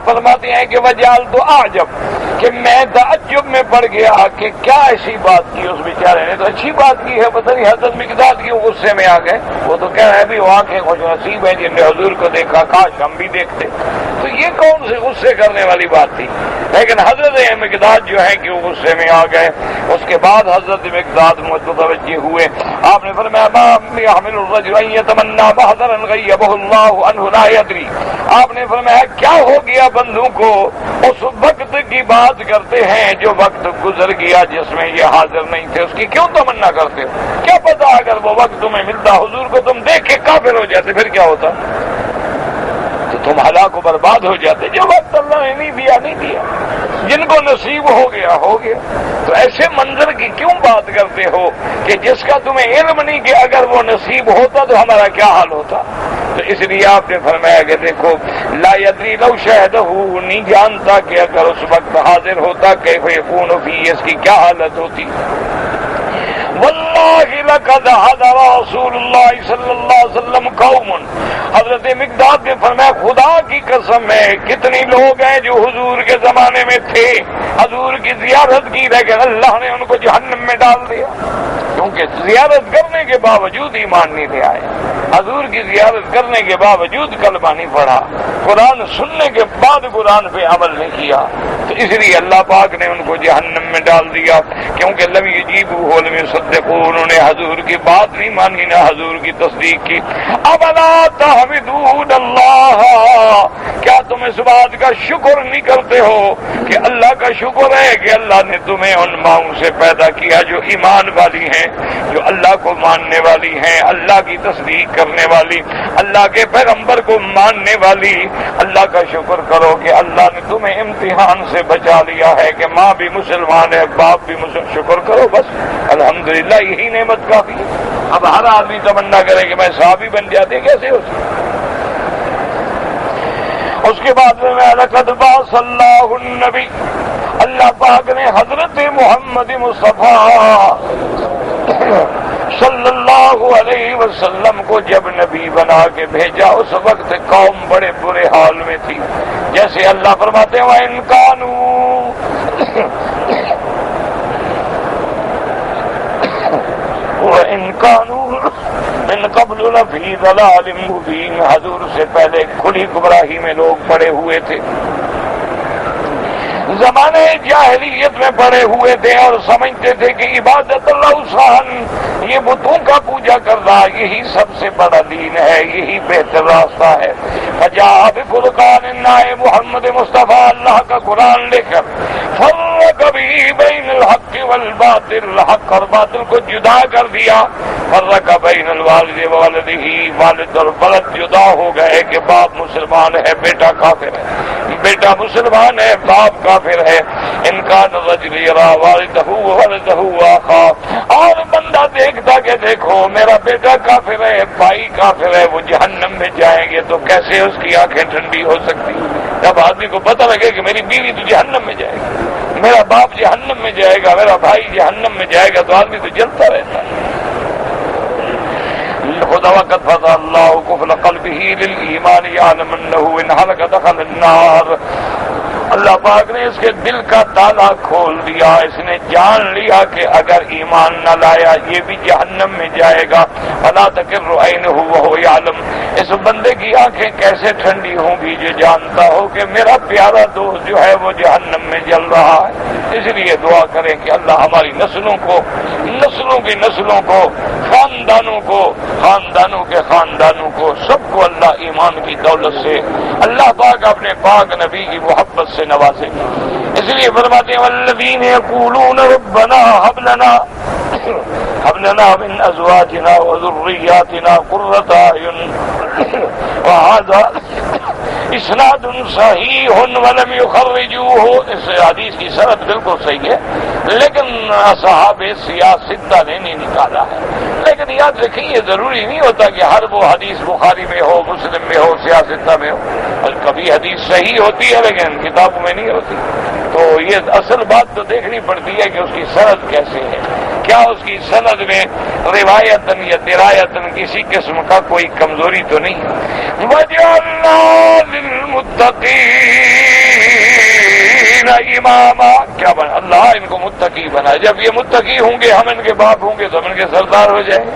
فرماتے ہیں کہ وجال تو عجب، کہ میں تعجب میں پڑ گیا کہ کیا ایسی بات کی اس بیچارے نے، تو اچھی بات کی ہے، پتہ نہیں حضرت مقداد کیوں غصے میں آ گئے، وہ تو کہہ رہے بھی وہ آنکھیں خوش نصیب ہیں جن نے حضور کو دیکھا، کاش ہم بھی دیکھتے، تو یہ کون سے غصے کرنے والی بات تھی، لیکن حضرت مقداد جو ہے کہ وہ غصے میں آ گئے۔ اس کے بعد حضرت مقداد متوجہ ہوئے آپ نے فرمایا ما يحمل الرجل ان يتمنى محضرا غيبه الله عنه لا يدري. آپ نے فرمایا کیا ہو گیا بندوں کو اس وقت کی بات کرتے ہیں جو وقت گزر گیا جس میں یہ حاضر نہیں تھے، اس کی کیوں تمنا کرتے ہو؟ کیا پتا اگر وہ وقت تمہیں ملتا حضور کو تم دیکھ کے کافر ہو جاتے پھر کیا ہوتا؟ تو تم ہلاک و برباد ہو جاتے. جو وقت اللہ نے نہیں دیا نہیں دیا، جن کو نصیب ہو گیا ہو گیا. تو ایسے منظر کی کیوں بات کرتے ہو کہ جس کا تمہیں علم نہیں کہ اگر وہ نصیب ہوتا تو ہمارا کیا حال ہوتا؟ تو اس لیے آپ نے فرمایا کہ دیکھو لا یدری لو شہدہ، نہیں جانتا کہ اگر اس وقت حاضر ہوتا کیف یکون فی، اس کی کیا حالت ہوتی. واللہ لقد حضر رسول اللہ صلی اللہ علیہ وسلم قوم، حضرت مقداد نے فرمایا خدا کی قسم ہے کتنی لوگ ہیں جو حضور کے زمانے میں تھے، حضور کی زیارت کی لیکن اللہ نے ان کو جہنم میں ڈال دیا، کیونکہ زیارت کرنے کے باوجود ایمان نہیں لے آئے، حضور کی زیارت کرنے کے باوجود کلمہ نہیں پڑھا، قرآن سننے کے بعد قرآن پہ عمل نہیں کیا، تو اس لیے اللہ پاک نے ان کو جہنم میں ڈال دیا، کیونکہ لم یجیبوا ولم یصدقوا، انہوں نے حضور کی بات نہیں مانی نہ حضور کی تصدیق کی. ابلا تحمدون اللہ، کیا تم اس بات کا شکر نہیں کرتے ہو کہ اللہ کا شکر ہے کہ اللہ نے تمہیں ان ماؤں سے پیدا کیا جو ایمان والی ہیں، جو اللہ کو ماننے والی ہیں، اللہ کی تصدیق کرنے والی، اللہ کے پیغمبر کو ماننے والی. اللہ کا شکر کرو کہ اللہ نے تمہیں امتحان سے بچا لیا ہے کہ ماں بھی مسلمان ہے، باپ بھی مسلمان. شکر کرو بس، الحمدللہ یہی نعمت کافی ہے. اب ہر آدمی تمنا کرے کہ میں صحابی بن جاتے، کیسے ہو سکتا؟ اس کے بعد میں لقد بعث اللہ النبی، اللہ پاک نے حضرت محمد مصطفیٰ صلی اللہ علیہ وسلم کو جب نبی بنا کے بھیجا اس وقت قوم بڑے برے حال میں تھی. جیسے اللہ فرماتے ہیں وَإِن كَانُوا وَإِن كَانُوا مِن قَبْلُ لَفِي ضَلَالٍ مُبِينٍ، حضور سے پہلے کھلی گمراہی میں لوگ پڑے ہوئے تھے، زمانے جاہلیت میں پڑے ہوئے تھے اور سمجھتے تھے کہ عبادت الاوثان، یہ بتوں کا پوجا کرنا یہی سب سے بڑا دین ہے، یہی بہتر راستہ ہے. فجاء بفرقان، آئے محمد مصطفیٰ اللہ کا قرآن لے کر، فرق بھی بین الحق والباطل، حق اور باطل کو جدا کر دیا. فرق بین الوالد وولدہ، والد اور ولد جدا ہو گئے کہ باپ مسلمان ہے بیٹا کافر ہے، بیٹا مسلمان ہے باپ کافر ہے. ان کا الرجل یرا والدہ وولدہ واخا، اور بندہ دیکھتا کہ دیکھو میرا بیٹا کافر ہے، بھائی کافر ہے، وہ جہنم میں جائیں گے تو کیسے اس کی آنکھیں ٹھنڈی ہو سکتی؟ جب آدمی کو پتہ لگے کہ میری بیوی تو جہنم میں جائے گی، میرا باپ جہنم میں جائے گا، میرا بھائی جہنم میں جائے گا، تو آدمی تو جلتا رہتا ہے. خدا وقت فتح اللہ قفل قلبہ للایمان یعلم انہ ان حلق دخل النار، اللہ پاک نے اس کے دل کا تالا کھول دیا، اس نے جان لیا کہ اگر ایمان نہ لایا یہ بھی جہنم میں جائے گا. فلا تقر عینہ وہو یعلم، اس بندے کی آنکھیں کیسے ٹھنڈی ہوں گی جو جانتا ہو کہ میرا پیارا دوست جو ہے وہ جہنم میں جل رہا ہے. اس لیے دعا کریں کہ اللہ ہماری نسلوں کو، نسلوں کی نسلوں کو، خاندانوں کو، خاندانوں کے خاندانوں کو، سب کو اللہ ایمان کی دولت سے اللہ پاک اپنے پاک نبی کی محبت سے نوازے. اس لیے فرماتے ہیں والذین یقولون ربنا هب لنا من ازواجنا وذرياتنا قرة اعین، وهذا اسناد صحیح ولم یخرجوه. اس حدیث کی سند بالکل صحیح ہے لیکن اصحاب سیاستہ نے نہیں نکالا ہے. لیکن یاد رکھیں یہ ضروری نہیں ہوتا کہ ہر وہ حدیث بخاری میں ہو، مسلم میں ہو، سیاستہ میں ہو، اور کبھی حدیث صحیح ہوتی ہے لیکن کتابوں میں نہیں ہوتی. تو یہ اصل بات تو دیکھنی پڑتی ہے کہ اس کی سند کیسے ہے، کیا اس کی سند میں روایتاً یا درایتاً کسی قسم کا کوئی کمزوری تو نہیں. وَجَعَلْنَا لِلْمُتَّقِينَ اماما، کیا بنا اللہ ان کو متقی بنا. جب یہ متقی ہوں گے ہم ان کے باپ ہوں گے تو ہم ان کے سردار ہو جائیں گے.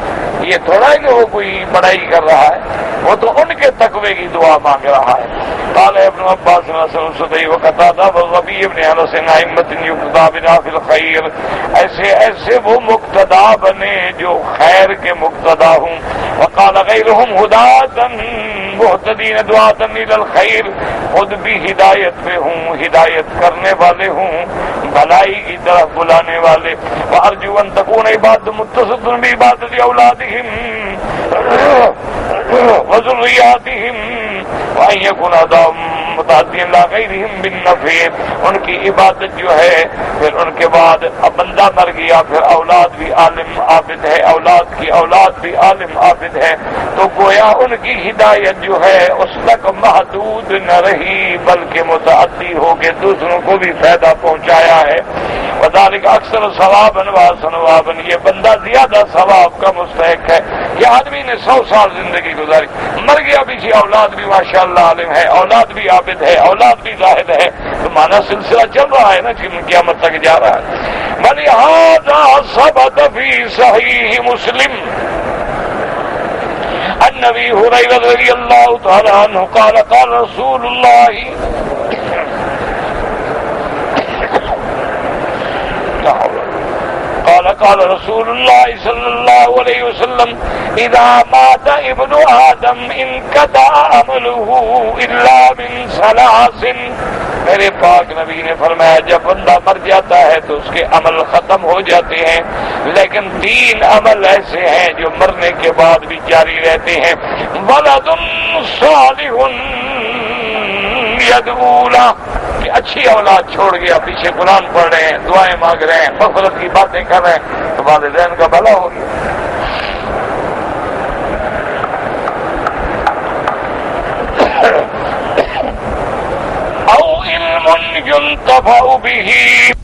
یہ تھوڑا ہے کہ وہ کوئی بڑائی کر رہا ہے، وہ تو ان کے تقوی کی دعا مانگ رہا ہے. قال ابن عباس صدی وقتادہ والربیع ابن انس ائمۃ یقتدی بنا فی الخیر، ایسے ایسے وہ مقتدا بنے جو خیر کے مقتدا ہوں. وقال غیرہم ہداۃ مہتدین دعاۃ الی الخیر، خود بھی ہدایت پہ ہوں، ہدایت کرنے والے ہوں، بھلائی کی طرف بلانے والے. وارجو ان تکون عبادۃ متصلۃ بعبادۃ اولادہم وذریاتہم وان یکون متعدیا لا غیرہم بالنفع. ان کی عبادت جو ہے پھر ان کے بعد اب بندہ مر گیا، پھر اولاد بھی عالم عابد ہے، اولاد کی اولاد بھی عالم عابد ہے، تو گویا ان کی ہدایت جو ہے اس تک محدود نہ رہی بلکہ متعدی ہو کے دوسروں کو بھی فائدہ پہنچایا ہے. وذالک اکثر ثوابا وثوابا، یہ بندہ زیادہ ثواب کا مستحق ہے. یہ آدمی نے 100 سال زندگی گزاری، مر گیا پیچھے اولاد بھی ماشاءاللہ عالم ہے، اولاد بھی عابد ہے، اولاد بھی زاہد ہے، تو مانا سلسلہ چل رہا ہے نا کہ قیامت تک جا رہا ہے. ولہذا ثبت فی صحیح مسلم عن ابی ہریرہ رضی اللہ تعالی عنہ قال قال رسول اللہ قال رسول اللہ صلی اللہ علیہ وسلم اذا مات ابن آدم انقطع عمله الا من ثلاث. میرے پاک نبی نے فرمایا جب بندہ مر جاتا ہے تو اس کے عمل ختم ہو جاتے ہیں، لیکن 3 عمل ایسے ہیں جو مرنے کے بعد بھی جاری رہتے ہیں. ولد صالح یدعو لہ، کہ اچھی اولاد چھوڑ گیا، پیچھے قرآن پڑھ رہے ہیں، دعائیں مانگ رہے ہیں، مغفرت کی باتیں کر رہے ہیں، تو والدین کا بھلا ہو گیا. او علم ينتفع به،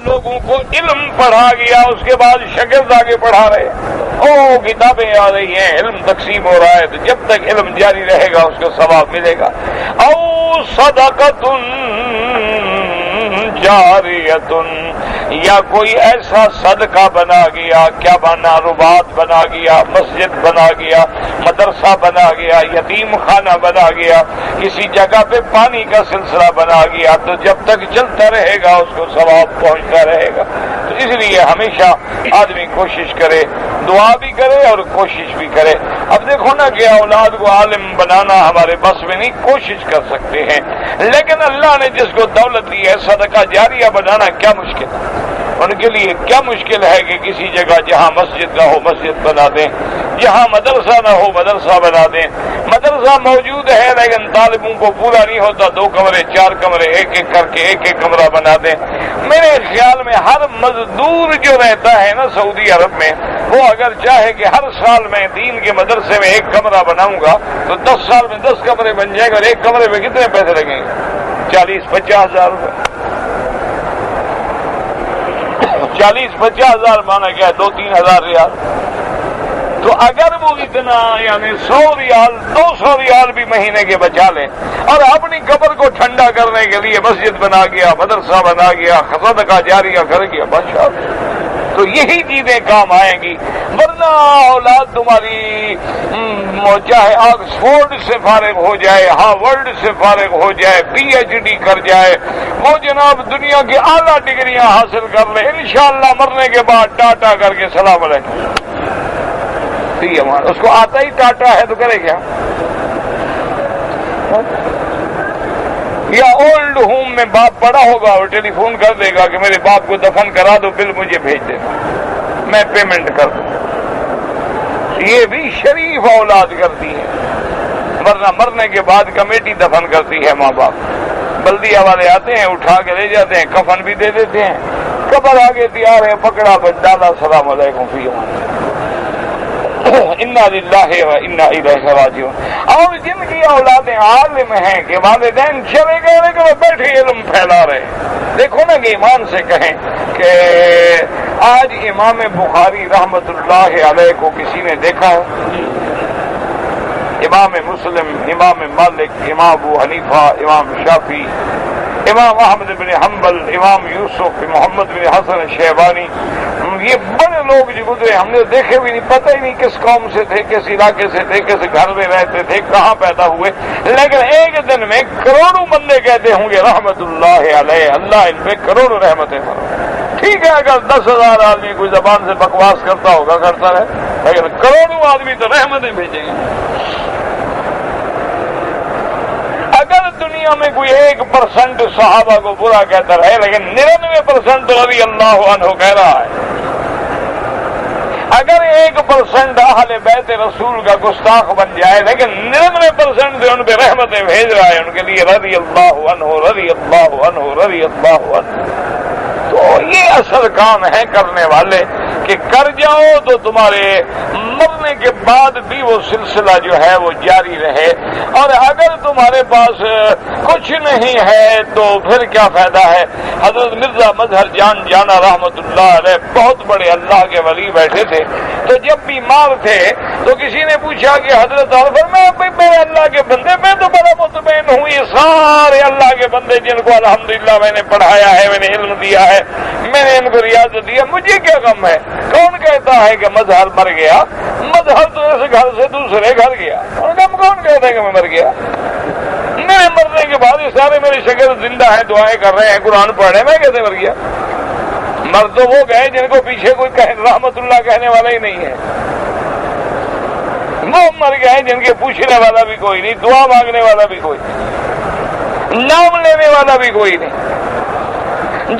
لوگوں کو علم پڑھا گیا، اس کے بعد شاگرد آگے پڑھا رہے، کتابیں آ رہی ہیں، علم تقسیم ہو رہا ہے، تو جب تک علم جاری رہے گا اس کو ثواب ملے گا۔ او صدقۃ جاریۃ، یا کوئی ایسا صدقہ بنا گیا، کیا بنا، رباط بنا گیا، مسجد بنا گیا، مدرسہ بنا گیا، یتیم خانہ بنا گیا، کسی جگہ پہ پانی کا سلسلہ بنا گیا، تو جب تک چلتا رہے گا اس کو ثواب پہنچتا رہے گا۔ تو اس لیے ہمیشہ آدمی کوشش کرے، دعا بھی کرے اور کوشش بھی کرے۔ اب دیکھو نا کہ اولاد کو عالم بنانا ہمارے بس میں نہیں، کوشش کر سکتے ہیں، لیکن اللہ نے جس کو دولت دی ہے صدقہ جاریہ بنانا کیا مشکل ہے؟ ان کے لیے کیا مشکل ہے کہ کسی جگہ جہاں مسجد نہ ہو مسجد بنا دیں، جہاں مدرسہ نہ ہو مدرسہ بنا دیں۔ مدرسہ موجود ہے لیکن طالبوں کو پورا نہیں ہوتا، 2 کمرے 4 کمرے ایک ایک کر کے ایک ایک کمرہ بنا دیں۔ میرے خیال میں ہر مزدور جو رہتا ہے نا سعودی عرب میں، وہ اگر چاہے کہ ہر سال میں دین کے مدرسے میں 1 کمرہ بناؤں گا تو 10 سال میں 10 کمرے بن جائیں گے، اور 1 کمرے میں کتنے پیسے لگیں گے؟ 40-50 ہزار روپے۔ 40-50 ہزار مانا گیا 2-3 ہزار ریال۔ تو اگر وہ اتنا یعنی 100 ریال 200 ریال بھی مہینے کے بچا لیں اور اپنی قبر کو ٹھنڈا کرنے کے لیے مسجد بنا گیا، مدرسہ بنا گیا، صدقہ جاریہ کر گیا، بادشاہ، تو یہی چیزیں کام آئیں گی۔ ورنہ اولاد تمہاری چاہے آکسفورڈ سے فارغ ہو جائے، ہارورڈ سے فارغ ہو جائے، پی ایچ ڈی کر جائے، وہ جناب دنیا کی اعلیٰ ڈگریاں حاصل کر لے، انشاءاللہ مرنے کے بعد ٹاٹا کر کے سلام علیکم۔ اس کو آتا ہی ٹاٹا ہے تو کرے کیا؟ یا اولڈ ہوم میں باپ پڑا ہوگا اور ٹیلی فون کر دے گا کہ میرے باپ کو دفن کرا دو، بل مجھے بھیج دینا، میں پیمنٹ کر دوں۔ یہ بھی شریف اولاد کرتی ہے، ورنہ مرنے کے بعد کمیٹی دفن کرتی ہے ماں باپ۔ بلدیہ والے آتے ہیں، اٹھا کے لے جاتے ہیں، کفن بھی دے دیتے ہیں، قبر آگے تیار ہے، پکڑا بس ڈالا، السلام علیکم فی امان انا للہ و انا الیہ راجعون۔ اور جن کی اولادیں عالم ہیں کہ والدین چلے گئے لیکن وہ بیٹھے علم پھیلا رہے، دیکھو نا کہ ایمان سے کہیں کہ آج امام بخاری رحمت اللہ علیہ کو کسی نے دیکھا ہے؟ امام مسلم، امام مالک، امام ابو حنیفہ، امام شافعی، امام احمد بن حنبل، امام یوسف، محمد بن حسن شیبانی، یہ بڑے لوگ جو گزرے ہم نے دیکھے بھی نہیں، پتہ ہی نہیں کس قوم سے تھے، کس علاقے سے تھے، کس گھر میں رہتے تھے، کہاں پیدا ہوئے، لیکن ایک دن میں کروڑوں بندے کہتے ہوں گے رحمت اللہ علیہ، اللہ ان پہ کروڑوں رحمتیں فرمائے۔ ٹھیک ہے اگر 10,000 آدمی کوئی زبان سے بکواس کرتا ہوگا کرتا رہے، لیکن کروڑوں آدمی تو رحمتیں بھیجیں گے۔ اگر دنیا میں کوئی 1% صحابہ کو برا کہتا رہے لیکن 99% رضی اللہ عنہ کہہ رہا ہے، اگر 1% اہل بیت رسول کا گستاخ بن جائے لیکن 99% سے ان پہ رحمتیں بھیج رہا ہے، ان کے لیے رضی اللہ عنہ رضی اللہ عنہ رضی اللہ عنہ، تو یہ اصل کام ہے کرنے والے کہ کر جاؤ تو تمہارے مرنے کے بعد بھی وہ سلسلہ جو ہے وہ جاری رہے، اور اگر تمہارے پاس کچھ نہیں ہے تو پھر کیا فائدہ ہے۔ حضرت مرزا مظہر جان جانا رحمت اللہ علیہ بہت بڑے اللہ کے ولی بیٹھے تھے، تو جب بیمار تھے تو کسی نے پوچھا کہ حضرت میرے اللہ کے بندے، میں تو بڑا مطمئن ہوں، یہ سارے اللہ کے بندے جن کو الحمدللہ میں نے پڑھایا ہے، میں نے علم دیا ہے، میں نے ان کو ریاضت دیا، مجھے کیا غم ہے؟ کون کہتا ہے کہ مظہر مر گیا؟ مظہر تو اس گھر سے دوسرے گھر گیا، اور غم کون کہتا ہے کہ میں مر گیا؟ میرے مرنے کے بعد یہ سارے میرے شاگرد زندہ ہیں، دعائیں کر رہے ہیں، قرآن پڑھ رہے ہیں، میں کیسے مر گیا؟ مر تو وہ گئے جن کو پیچھے کوئی رحمت اللہ کہنے والا ہی نہیں ہے، وہ مر گئے جن کے پوچھنے والا بھی کوئی نہیں، دعا مانگنے والا بھی کوئی نہیں، نام لینے والا بھی کوئی نہیں،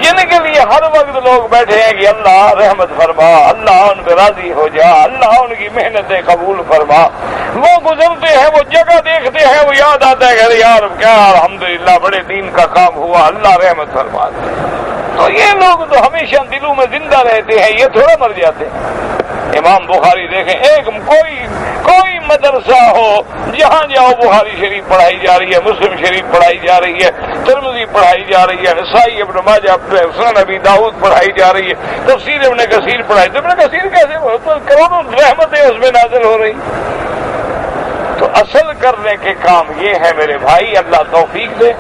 جن کے لیے ہر وقت لوگ بیٹھے ہیں کہ اللہ رحمت فرما، اللہ ان پہ راضی ہو جا، اللہ ان کی محنتیں قبول فرما۔ وہ گزرتے ہیں، وہ جگہ دیکھتے ہیں، وہ یاد آتا ہے کہ یار کیا الحمدللہ بڑے دین کا کام ہوا، اللہ رحمت فرما۔ تو یہ لوگ تو ہمیشہ دلوں میں زندہ رہتے ہیں، یہ تھوڑا مر جاتے ہیں۔ امام بخاری دیکھیں، ایک کوئی مدرسہ ہو جہاں جاؤ بخاری شریف پڑھائی جا رہی ہے، مسلم شریف پڑھائی پڑھائی جا رہی ہے، ترمذی پڑھائی جا رہی ہے، نسائی ابن ماجہ سنن نبی داؤد پڑھائی جا رہی ہے، تفسیر ابن کثیر پڑھائی، ابن کثیر کیسے تو کروڑوں رحمتیں اس میں نازل ہو رہی۔ تو اصل کرنے کے کام یہ ہے میرے بھائی، اللہ توفیق دے،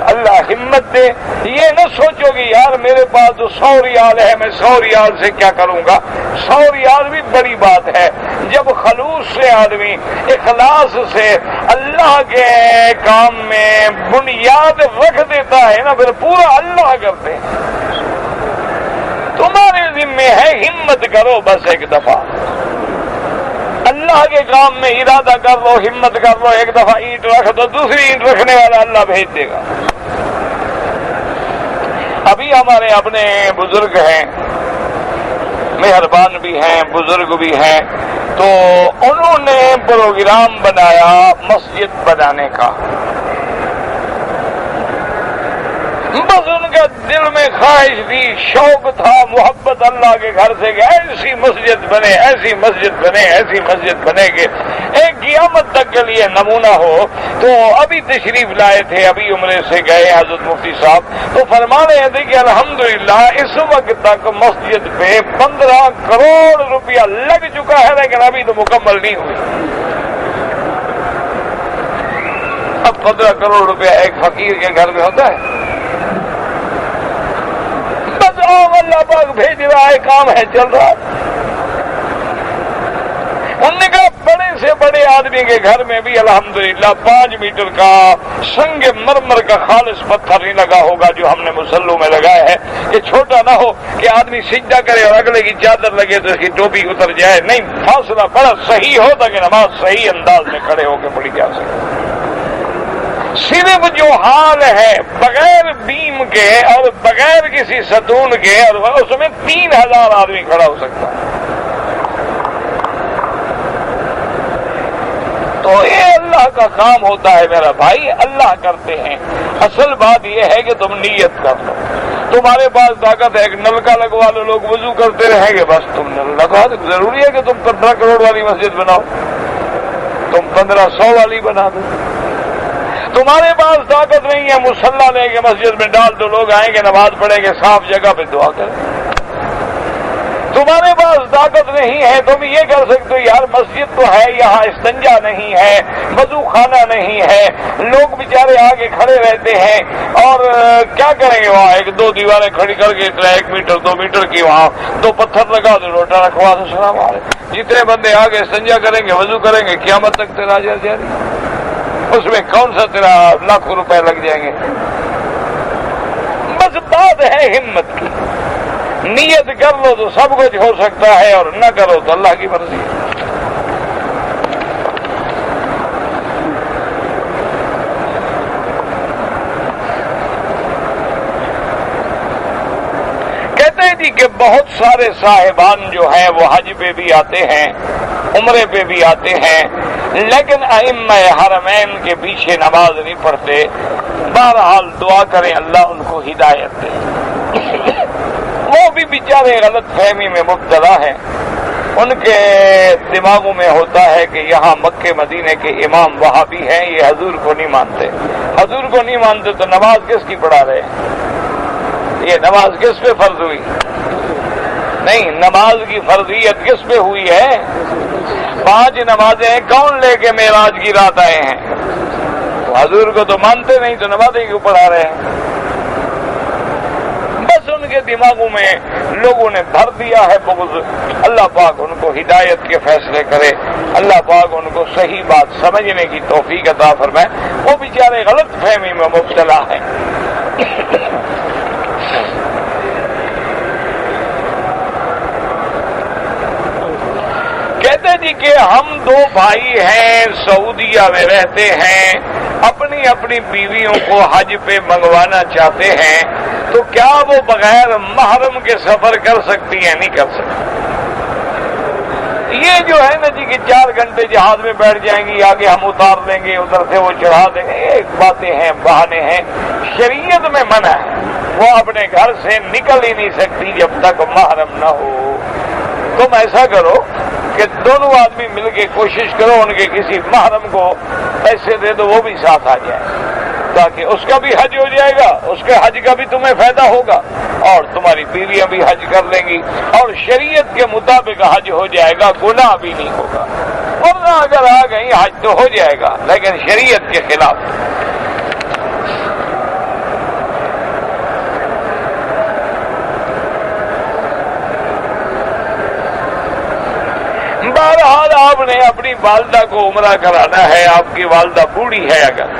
اللہ ہمت دے۔ یہ نہ سوچو کہ یار میرے پاس تو 100 ریال ہے، میں 100 ریال سے کیا کروں گا۔ 100 ریال بھی بڑی بات ہے، جب خلوص سے آدمی اخلاص سے اللہ کے کام میں بنیاد رکھ دیتا ہے نا، پھر پورا اللہ کرتے ہیں۔ تمہارے ذمہ ہے، ہمت کرو بس ایک دفعہ اللہ کے کام میں ارادہ کر لو، ہمت کر لو، ایک دفعہ اینٹ رکھ دو، دوسری اینٹ رکھنے والا اللہ بھیج دے گا۔ ابھی ہمارے اپنے بزرگ ہیں، مہربان بھی ہیں، بزرگ بھی ہیں، تو انہوں نے پروگرام بنایا مسجد بنانے کا۔ بس ان کا دل میں خواہش تھی، شوق تھا، محبت اللہ کے گھر سے کہ ایسی مسجد بنے، ایسی مسجد بنے، ایسی مسجد بنے کہ ایک قیامت تک کے لیے نمونہ ہو۔ تو ابھی تشریف لائے تھے، ابھی عمرے سے گئے حضرت مفتی صاحب، تو فرما رہے تھے کہ الحمدللہ اس وقت تک مسجد پہ 15 کروڑ روپیہ لگ چکا ہے، لیکن ابھی تو مکمل نہیں ہوئی۔ اب 15 کروڑ روپیہ ایک فقیر کے گھر میں ہوتا ہے؟ اللہ پاک بھیج رہا ہے، کام ہے، چل رہا ہے۔ انہوں نے کہا بڑے سے بڑے آدمی کے گھر میں بھی الحمدللہ 5 میٹر کا سنگ مرمر کا خالص پتھر نہیں لگا ہوگا جو ہم نے مسلوں میں لگایا ہے، کہ چھوٹا نہ ہو کہ آدمی سجدہ کرے اور اگلے کی چادر لگے تو اس کی ٹوپی اتر جائے، نہیں، فاصلہ بڑا صحیح ہو تاکہ نماز صحیح انداز میں کھڑے ہو کے پڑھی جا سکے۔ صرف جو حال ہے بغیر بیم کے اور بغیر کسی ستون کے، اور اس میں 3000 آدمی کھڑا ہو سکتا ہے۔ تو یہ اللہ کا کام ہوتا ہے میرا بھائی، اللہ کرتے ہیں۔ اصل بات یہ ہے کہ تم نیت کر لو۔ تمہارے پاس طاقت ہے، ایک نلکا لگوا لو، لوگ وضو کرتے رہیں گے، بس تم نل لگا دو۔ ضروری ہے کہ تم 15 کروڑ والی مسجد بناؤ، تم 1500 والی بنا دو۔ تمہارے پاس طاقت نہیں ہے، مصلی لے کے مسجد میں ڈال دو، لوگ آئیں گے نماز پڑھیں گے، صاف جگہ پہ دعا کریں۔ تمہارے پاس طاقت نہیں ہے، تم یہ کر سکتے ہو یار مسجد تو ہے، یہاں استنجا نہیں ہے، وضو خانہ نہیں ہے، لوگ بیچارے آگے کھڑے رہتے ہیں، اور کیا کریں گے وہاں؟ 1-2 دیواریں کھڑی کر کے 1 میٹر 2 میٹر کی وہاں 2 پتھر لگا دو، لوٹا رکھوا دو، سلام علیکم۔ جتنے بندے آگے استنجا کریں گے، وضو کریں گے، قیامت تک تیرا اجر جاری۔ اس میں کون سا تیرا لاکھوں روپے لگ جائیں گے؟ بس بات ہے ہمت کی، نیت کر لو تو سب کچھ ہو سکتا ہے، اور نہ کرو تو اللہ کی مرضی ہے۔ کہتے ہیں جی کہ بہت سارے صاحبان جو ہیں وہ حج پہ بھی آتے ہیں، عمرے پہ بھی آتے ہیں، لیکن ائمہ حرمین کے پیچھے نماز نہیں پڑھتے۔ بہرحال دعا کریں اللہ ان کو ہدایت دے۔ وہ بھی بیچارے غلط فہمی میں مبتلا ہیں، ان کے دماغوں میں ہوتا ہے کہ یہاں مکے مدینے کے امام وہابی ہیں، یہ حضور کو نہیں مانتے۔ حضور کو نہیں مانتے تو نماز کس کی پڑھا رہے ہیں؟ یہ نماز کس پہ فرض ہوئی؟ نہیں، نماز کی فرضیت کس پہ ہوئی ہے؟ 5 نمازیں کون لے کے معراج کی رات آئے ہیں؟ تو حضور کو تو مانتے نہیں، تو نمازیں کیوں پڑھا رہے ہیں؟ بس ان کے دماغوں میں لوگوں نے بھر دیا ہے بغض۔ اللہ پاک ان کو ہدایت کے فیصلے کرے، اللہ پاک ان کو صحیح بات سمجھنے کی توفیق عطا فرمائے۔ وہ بیچارے غلط فہمی میں مبتلا ہیں۔ کہتے جی کہ ہم 2 بھائی ہیں، سعودیہ میں رہتے ہیں، اپنی اپنی بیویوں کو حج پہ منگوانا چاہتے ہیں، تو کیا وہ بغیر محرم کے سفر کر سکتی ہیں؟ نہیں کر سکتی۔ یہ جو ہے نا جی کہ 4 گھنٹے جہاز میں بیٹھ جائیں گی، آگے ہم اتار لیں گے، ادھر سے وہ چڑھا دیں گے، یہ باتیں ہیں، بہانے ہیں۔ شریعت میں منع ہے، وہ اپنے گھر سے نکل ہی نہیں سکتی جب تک محرم نہ ہو۔ تم ایسا کرو کہ دونوں آدمی مل کے کوشش کرو ان کے کسی محرم کو پیسے دے دو، وہ بھی ساتھ آ جائے۔ تاکہ اس کا بھی حج ہو جائے گا، اس کے حج کا بھی تمہیں فائدہ ہوگا، اور تمہاری بیویاں بھی حج کر لیں گی، اور شریعت کے مطابق حج ہو جائے گا، گناہ بھی نہیں ہوگا۔ ورنہ اگر آ گئی حج تو ہو جائے گا لیکن شریعت کے خلاف۔ بہرحال آپ نے اپنی والدہ کو عمرہ کرانا ہے، آپ کی والدہ بوڑھی ہے اگر،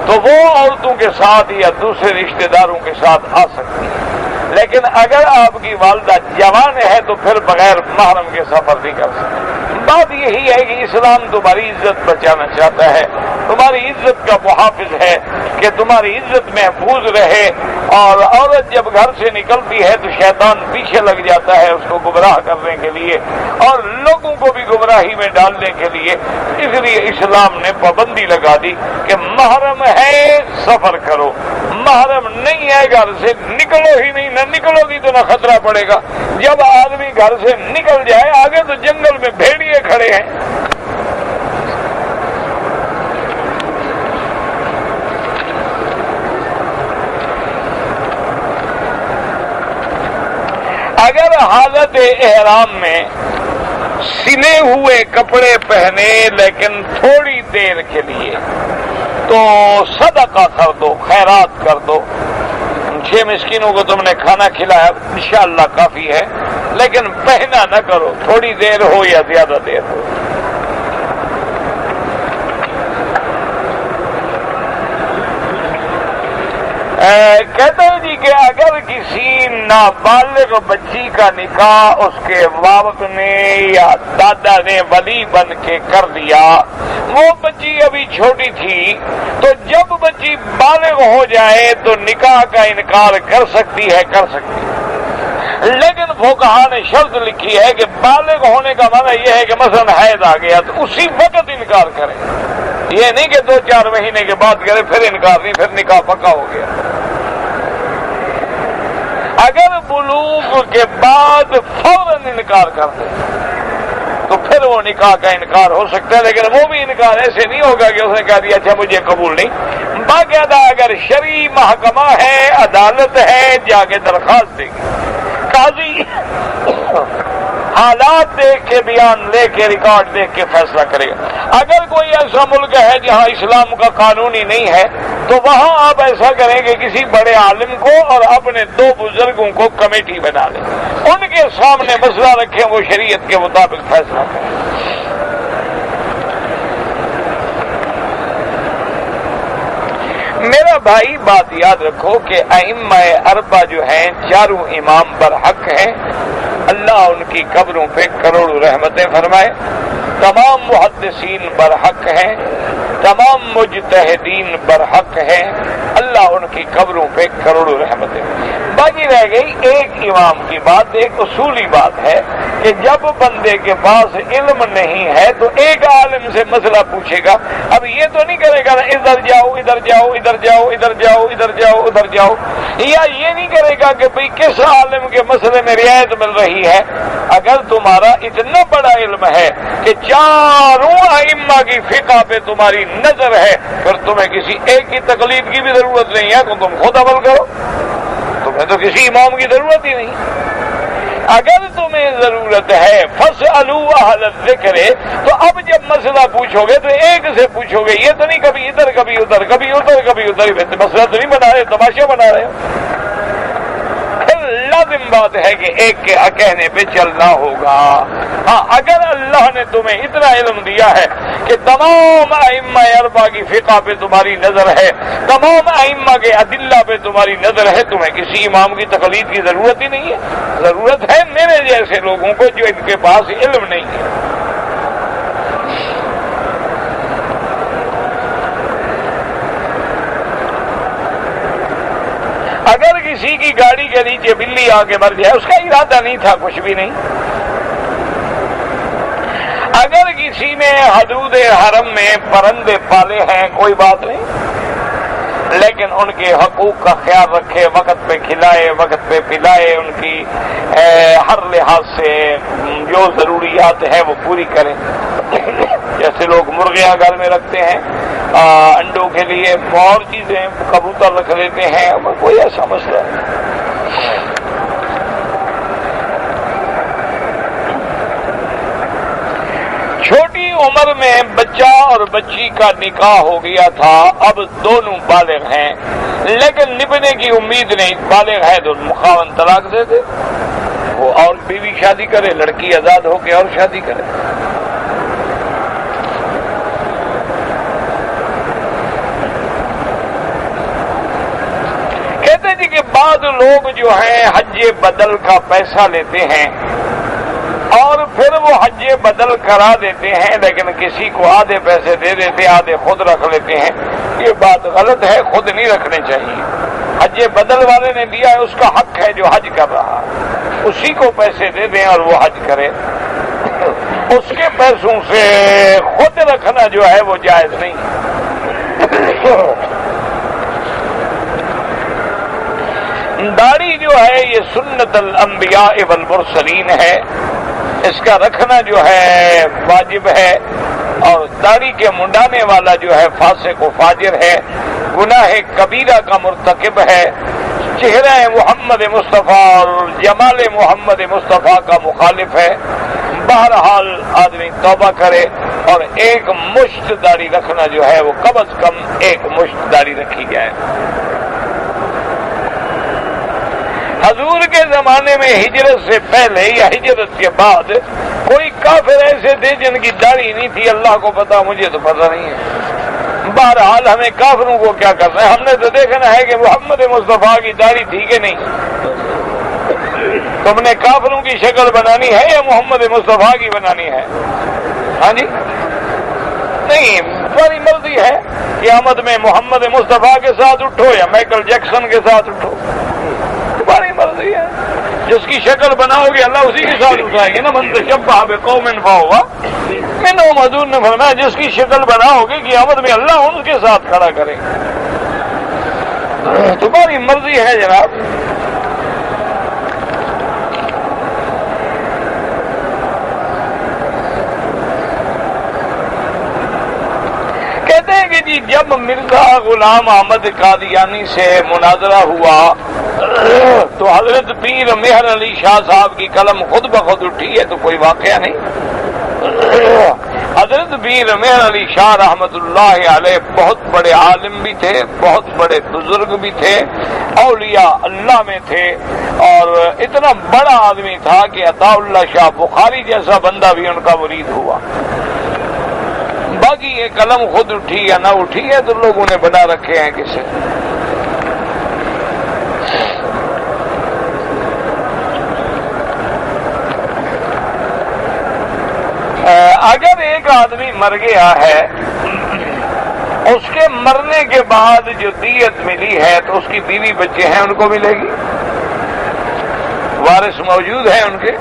تو وہ عورتوں کے ساتھ یا دوسرے رشتہ داروں کے ساتھ آ سکتی ہے، لیکن اگر آپ کی والدہ جوان ہے تو پھر بغیر محرم کے سفر نہیں کر سکتی۔ بات یہی ہے کہ اسلام تمہاری عزت بچانا چاہتا ہے، تمہاری عزت کا محافظ ہے کہ تمہاری عزت محفوظ رہے، اور عورت جب گھر سے نکلتی ہے تو شیطان پیچھے لگ جاتا ہے اس کو گمراہ کرنے کے لیے اور لوگوں کو بھی گمراہی میں ڈالنے کے لیے، اس لیے اسلام نے پابندی لگا دی کہ محرم ہے سفر کرو، محرم نہیں ہے گھر سے نکلو ہی نہیں، نہ نکلو گی تو نہ خطرہ پڑے گا۔ جب آدمی گھر سے نکل جائے آگے تو جنگل میں بھیڑیے کھڑے ہیں۔ اگر حالت احرام میں سلے ہوئے کپڑے پہنے لیکن تھوڑی دیر کے لیے تو صدقہ کر دو، خیرات کر دو۔ 6 مسکینوں کو تم نے کھانا کھلایا انشاءاللہ کافی ہے، لیکن پہنا نہ کرو، تھوڑی دیر ہو یا زیادہ دیر ہو۔ کہتے ہیں جی کہ اگر کسی نابالغ بچی کا نکاح اس کے والد نے یا دادا نے ولی بن کے کر دیا، وہ بچی ابھی چھوٹی تھی، تو جب بچی بالغ ہو جائے تو نکاح کا انکار کر سکتی ہے، کر سکتی ہے، لیکن فقہا نے شرط لکھی ہے کہ بالغ ہونے کا معنی یہ ہے کہ مثلا حیض آ گیا تو اسی وقت انکار کرے، یہ نہیں کہ 2-4 مہینے کے بعد کرے پھر انکار نہیں، پھر نکاح پکا ہو گیا۔ اگر بلوغ کے بعد فوراً انکار کر دے تو پھر وہ نکاح کا انکار ہو سکتا ہے، لیکن وہ بھی انکار ایسے نہیں ہوگا کہ اس نے کہہ دیا اچھا مجھے قبول نہیں، باقاعدہ اگر شرعی محکمہ ہے، عدالت ہے، جا کے درخواست دے گی، قاضی حالات دیکھ کے بیان لے کے ریکارڈ دیکھ کے فیصلہ کرے گا۔ اگر کوئی ایسا ملک ہے جہاں اسلام کا قانونی نہیں ہے تو وہاں آپ ایسا کریں کہ کسی بڑے عالم کو اور اپنے 2 بزرگوں کو کمیٹی بنا لیں، ان کے سامنے مسئلہ رکھیں، وہ شریعت کے مطابق فیصلہ کریں۔ میرا بھائی بات یاد رکھو کہ ائمہ اربعہ جو ہیں، چاروں امام برحق ہیں، اللہ ان کی قبروں پہ کروڑوں رحمتیں فرمائے، تمام محدثین برحق ہیں، تمام مجتہدین برحق ہیں، اللہ ان کی قبروں پہ کروڑوں رحمتیں۔ باقی رہ گئی ایک امام کی بات، ایک اصولی بات ہے کہ جب بندے کے پاس علم نہیں ہے تو ایک عالم سے مسئلہ پوچھے گا، اب یہ تو نہیں کرے گا نا ادھر جاؤ ادھر جاؤ ادھر جاؤ ادھر جاؤ ادھر جاؤ ادھر جاؤ، یا یہ نہیں کرے گا کہ بھئی کس عالم کے مسئلے میں رعایت مل رہی ہے۔ اگر تمہارا اتنا بڑا علم ہے کہ چاروں ائمہ کی فقہ پہ تمہاری نظر ہے، پھر تمہیں کسی ایک کی تقلید کی بھی ضرورت نہیں ہے، تو تم خود عمل کرو، تمہیں تو کسی امام کی ضرورت ہی نہیں۔ اگر تمہیں ضرورت ہے فاسألوا اہل الذکر، تو اب جب مسئلہ پوچھو گے تو ایک سے پوچھو گے، یہ تو نہیں کبھی ادھر کبھی ادھر کبھی ادھر کبھی ادھر، مسئلہ تو نہیں بنا رہے، تماشا بنا رہے ہو۔ لازم بات ہے کہ ایک کے کہنے پہ چلنا ہوگا۔ ہاں اگر اللہ نے تمہیں اتنا علم دیا ہے کہ تمام ائمہ اربعہ کی فقہ پہ تمہاری نظر ہے، تمام ائمہ کے ادلہ پہ تمہاری نظر ہے، تمہیں کسی امام کی تقلید کی ضرورت ہی نہیں ہے۔ ضرورت ہے میرے جیسے لوگوں کو جو ان کے پاس علم نہیں ہے۔ اگر کسی کی گاڑی کے نیچے بلی آ کے مر جائے، اس کا ارادہ نہیں تھا، کچھ بھی نہیں۔ اگر کسی نے حدود حرم میں پرندے پالے ہیں، کوئی بات نہیں، لیکن ان کے حقوق کا خیال رکھے، وقت پہ کھلائے، وقت پہ پلائے، ان کی ہر لحاظ سے جو ضروریات ہیں وہ پوری کریں۔ جیسے لوگ مرغیاں گھر میں رکھتے ہیں انڈوں کے لیے اور چیزیں کبوتر رکھ لیتے ہیں، کوئی ایسا مسئلہ ہے۔ چھوٹی عمر میں بچہ اور بچی کا نکاح ہو گیا تھا، اب دونوں بالغ ہیں لیکن نبھنے کی امید نہیں، بالغ ہے تو خاوند طلاق دے دے، وہ اور بیوی شادی کرے، لڑکی آزاد ہو کے اور شادی کرے۔ کہتے جی کہ بعض لوگ جو ہیں حج بدل کا پیسہ لیتے ہیں اور پھر وہ حج بدل کرا دیتے ہیں، لیکن کسی کو آدھے پیسے دے دیتے، آدھے خود رکھ لیتے ہیں۔ یہ بات غلط ہے، خود نہیں رکھنے چاہیے۔ حج بدل والے نے دیا ہے، اس کا حق ہے جو حج کر رہا، اسی کو پیسے دے دیں اور وہ حج کرے۔ اس کے پیسوں سے خود رکھنا جو ہے وہ جائز نہیں۔ داڑھی جو ہے یہ سنت الانبیاء والمرسلین ہے، اس کا رکھنا جو ہے واجب ہے، اور داڑھی کے منڈانے والا جو ہے فاسق و فاجر ہے، گناہ کبیرہ کا مرتکب ہے، چہرہ محمد مصطفیٰ اور جمال محمد مصطفیٰ کا مخالف ہے۔ بہرحال آدمی توبہ کرے اور ایک مشت داڑھی رکھنا جو ہے وہ کم از کم ایک مشت داڑھی رکھی جائے۔ حضور کے زمانے میں ہجرت سے پہلے یا ہجرت کے بعد کوئی کافر ایسے تھے جن کی داڑھی نہیں تھی، اللہ کو پتا، مجھے تو پتہ نہیں ہے۔ بہرحال ہمیں کافروں کو کیا کرنا ہے، ہم نے تو دیکھنا ہے کہ محمد مصطفیٰ کی داڑھی تھی کہ نہیں۔ تم نے کافروں کی شکل بنانی ہے یا محمد مصطفیٰ کی بنانی ہے؟ ہاں جی، نہیں، تمہاری مرضی ہے۔ قیامت میں محمد مصطفیٰ کے ساتھ اٹھو یا مائیکل جیکسن کے ساتھ اٹھو، تمہاری مرضی ہے۔ جس کی شکل بناؤ گے اللہ اسی کے ساتھ اٹھائے گے نا۔ من تشبہ بقوم فہو منہم، حضور نے فرمایا جس کی شکل بناؤ گے قیامت میں اللہ ان کے ساتھ کھڑا کرے گا۔ تمہاری مرضی ہے جناب۔ کہتے ہیں کہ جی جب مرزا غلام احمد قادیانی سے مناظرہ ہوا تو حضرت پیر مہر علی شاہ صاحب کی قلم خود بخود اٹھی ہے، تو کوئی واقعہ نہیں۔ حضرت پیر مہر علی شاہ رحمت اللہ علیہ بہت بڑے عالم بھی تھے، بہت بڑے بزرگ بھی تھے، اولیاء اللہ میں تھے، اور اتنا بڑا آدمی تھا کہ عطا اللہ شاہ بخاری جیسا بندہ بھی ان کا مرید ہوا۔ باقی یہ قلم خود اٹھی یا نہ اٹھی ہے تو لوگوں نے بنا رکھے ہیں کسے۔ اگر ایک آدمی مر گیا ہے، اس کے مرنے کے بعد جو دیت ملی ہے تو اس کی بیوی بچے ہیں ان کو ملے گی، وارث موجود ہیں ان کے۔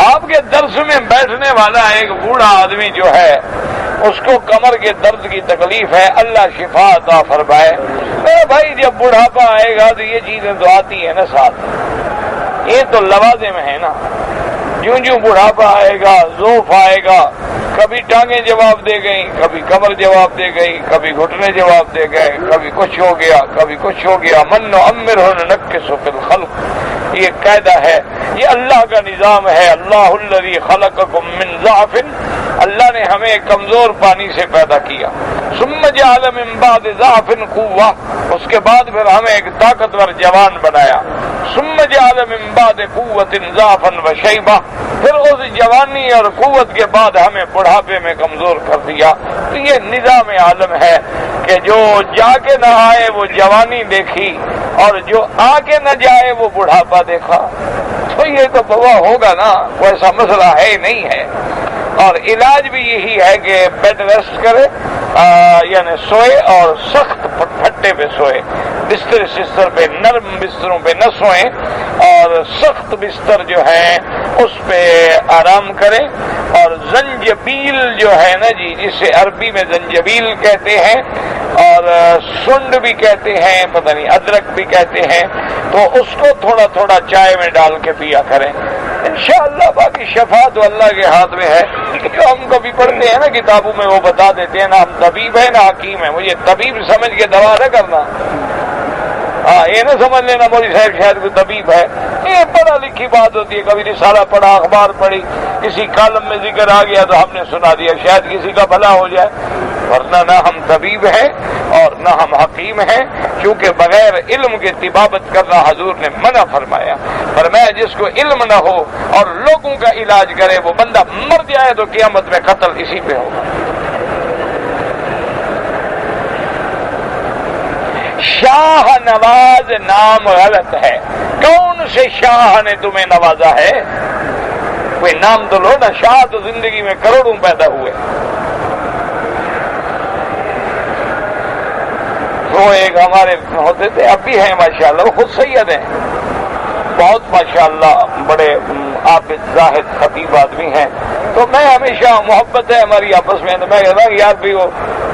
آپ کے درس میں بیٹھنے والا ایک بوڑھا آدمی جو ہے اس کو کمر کے درد کی تکلیف ہے، اللہ شفا عطا فرمائے۔ میرے بھائی جب بڑھاپا آئے گا تو یہ چیزیں تو آتی ہیں نا ساتھ، یہ تو لوازم ہے نا۔ جوں جوں بڑھاپا آئے گا، ضعف آئے گا، کبھی ٹانگیں جواب دے گئی، کبھی کمر جواب دے گئی، کبھی گھٹنے جواب دے گئے، کبھی کچھ ہو گیا، کبھی کچھ ہو گیا۔ من نعمرہ ننکسہ فی الخلق، یہ قاعدہ ہے، یہ اللہ کا نظام ہے۔ اللہ الذی خلقکم من ضعف، اللہ نے ہمیں کمزور پانی سے پیدا کیا، ثم جعل من بعد ضعف قوہ، اس کے بعد پھر ہمیں ایک طاقتور جوان بنایا، ثم جعل من بعد قوت ضعفا وشیبہ، پھر اس جوانی اور قوت کے بعد ہمیں بڑھاپے میں کمزور کر دیا۔ تو یہ نظام عالم ہے کہ جو جا کے نہ آئے وہ جوانی دیکھی، اور جو آ کے نہ جائے وہ بڑھاپا دیکھا۔ تو یہ تو بوا ہوگا نا، کوئی ایسا مسئلہ ہے نہیں ہے۔ اور علاج بھی یہی ہے کہ بیڈ ریسٹ کرے، یعنی سوئے اور سخت پھٹے پہ سوئے، بستر شستر پہ، نرم بستروں پہ نہ سوئیں، اور سخت بستر جو ہے اس پہ آرام کریں۔ اور زنجبیل جو ہے نا جی، جسے عربی میں زنجبیل کہتے ہیں اور سنڈ بھی کہتے ہیں، پتہ نہیں ادرک بھی کہتے ہیں، تو اس کو تھوڑا تھوڑا چائے میں ڈال کے پیا کریں، انشاءاللہ باقی شفا تو اللہ کے ہاتھ میں ہے. ہم کبھی پڑھتے ہیں نا کتابوں میں، وہ بتا دیتے ہیں نا ہم طبیب ہیں نہ حکیم ہیں. مجھے طبیب سمجھ کے دوا نہ کرنا. ہاں یہ نہ سمجھ لینا مولوی صاحب شاید کوئی طبیب ہے. یہ پڑھا لکھی بات ہوتی ہے. کبھی رسالہ پڑھا، اخبار پڑھی، کسی کالم میں ذکر آ گیا تو ہم نے سنا دیا، شاید کسی کا بھلا ہو جائے. ورنہ نہ ہم طبیب ہیں اور نہ ہم حکیم ہیں، کیونکہ بغیر علم کے طبابت کرنا حضور نے منع فرمایا. فرمایا جس کو علم نہ ہو اور لوگوں کا علاج کرے وہ بندہ مر جائے تو قیامت میں قتل اسی پہ ہوگا. شاہ نواز نام غلط ہے. کون سے شاہ نے تمہیں نوازا ہے؟ کوئی نام تو لو نا. شاہ تو زندگی میں کروڑوں پیدا ہوئے. وہ ایک ہمارے ہوتے تھے، اب بھی ہیں ماشاءاللہ، وہ خود سید ہیں، بہت ماشاءاللہ بڑے عابد زاہد خطیب آدمی ہیں. تو میں ہمیشہ محبت ہے ہماری آپس میں، تو میں کہتا ہوں یار بھی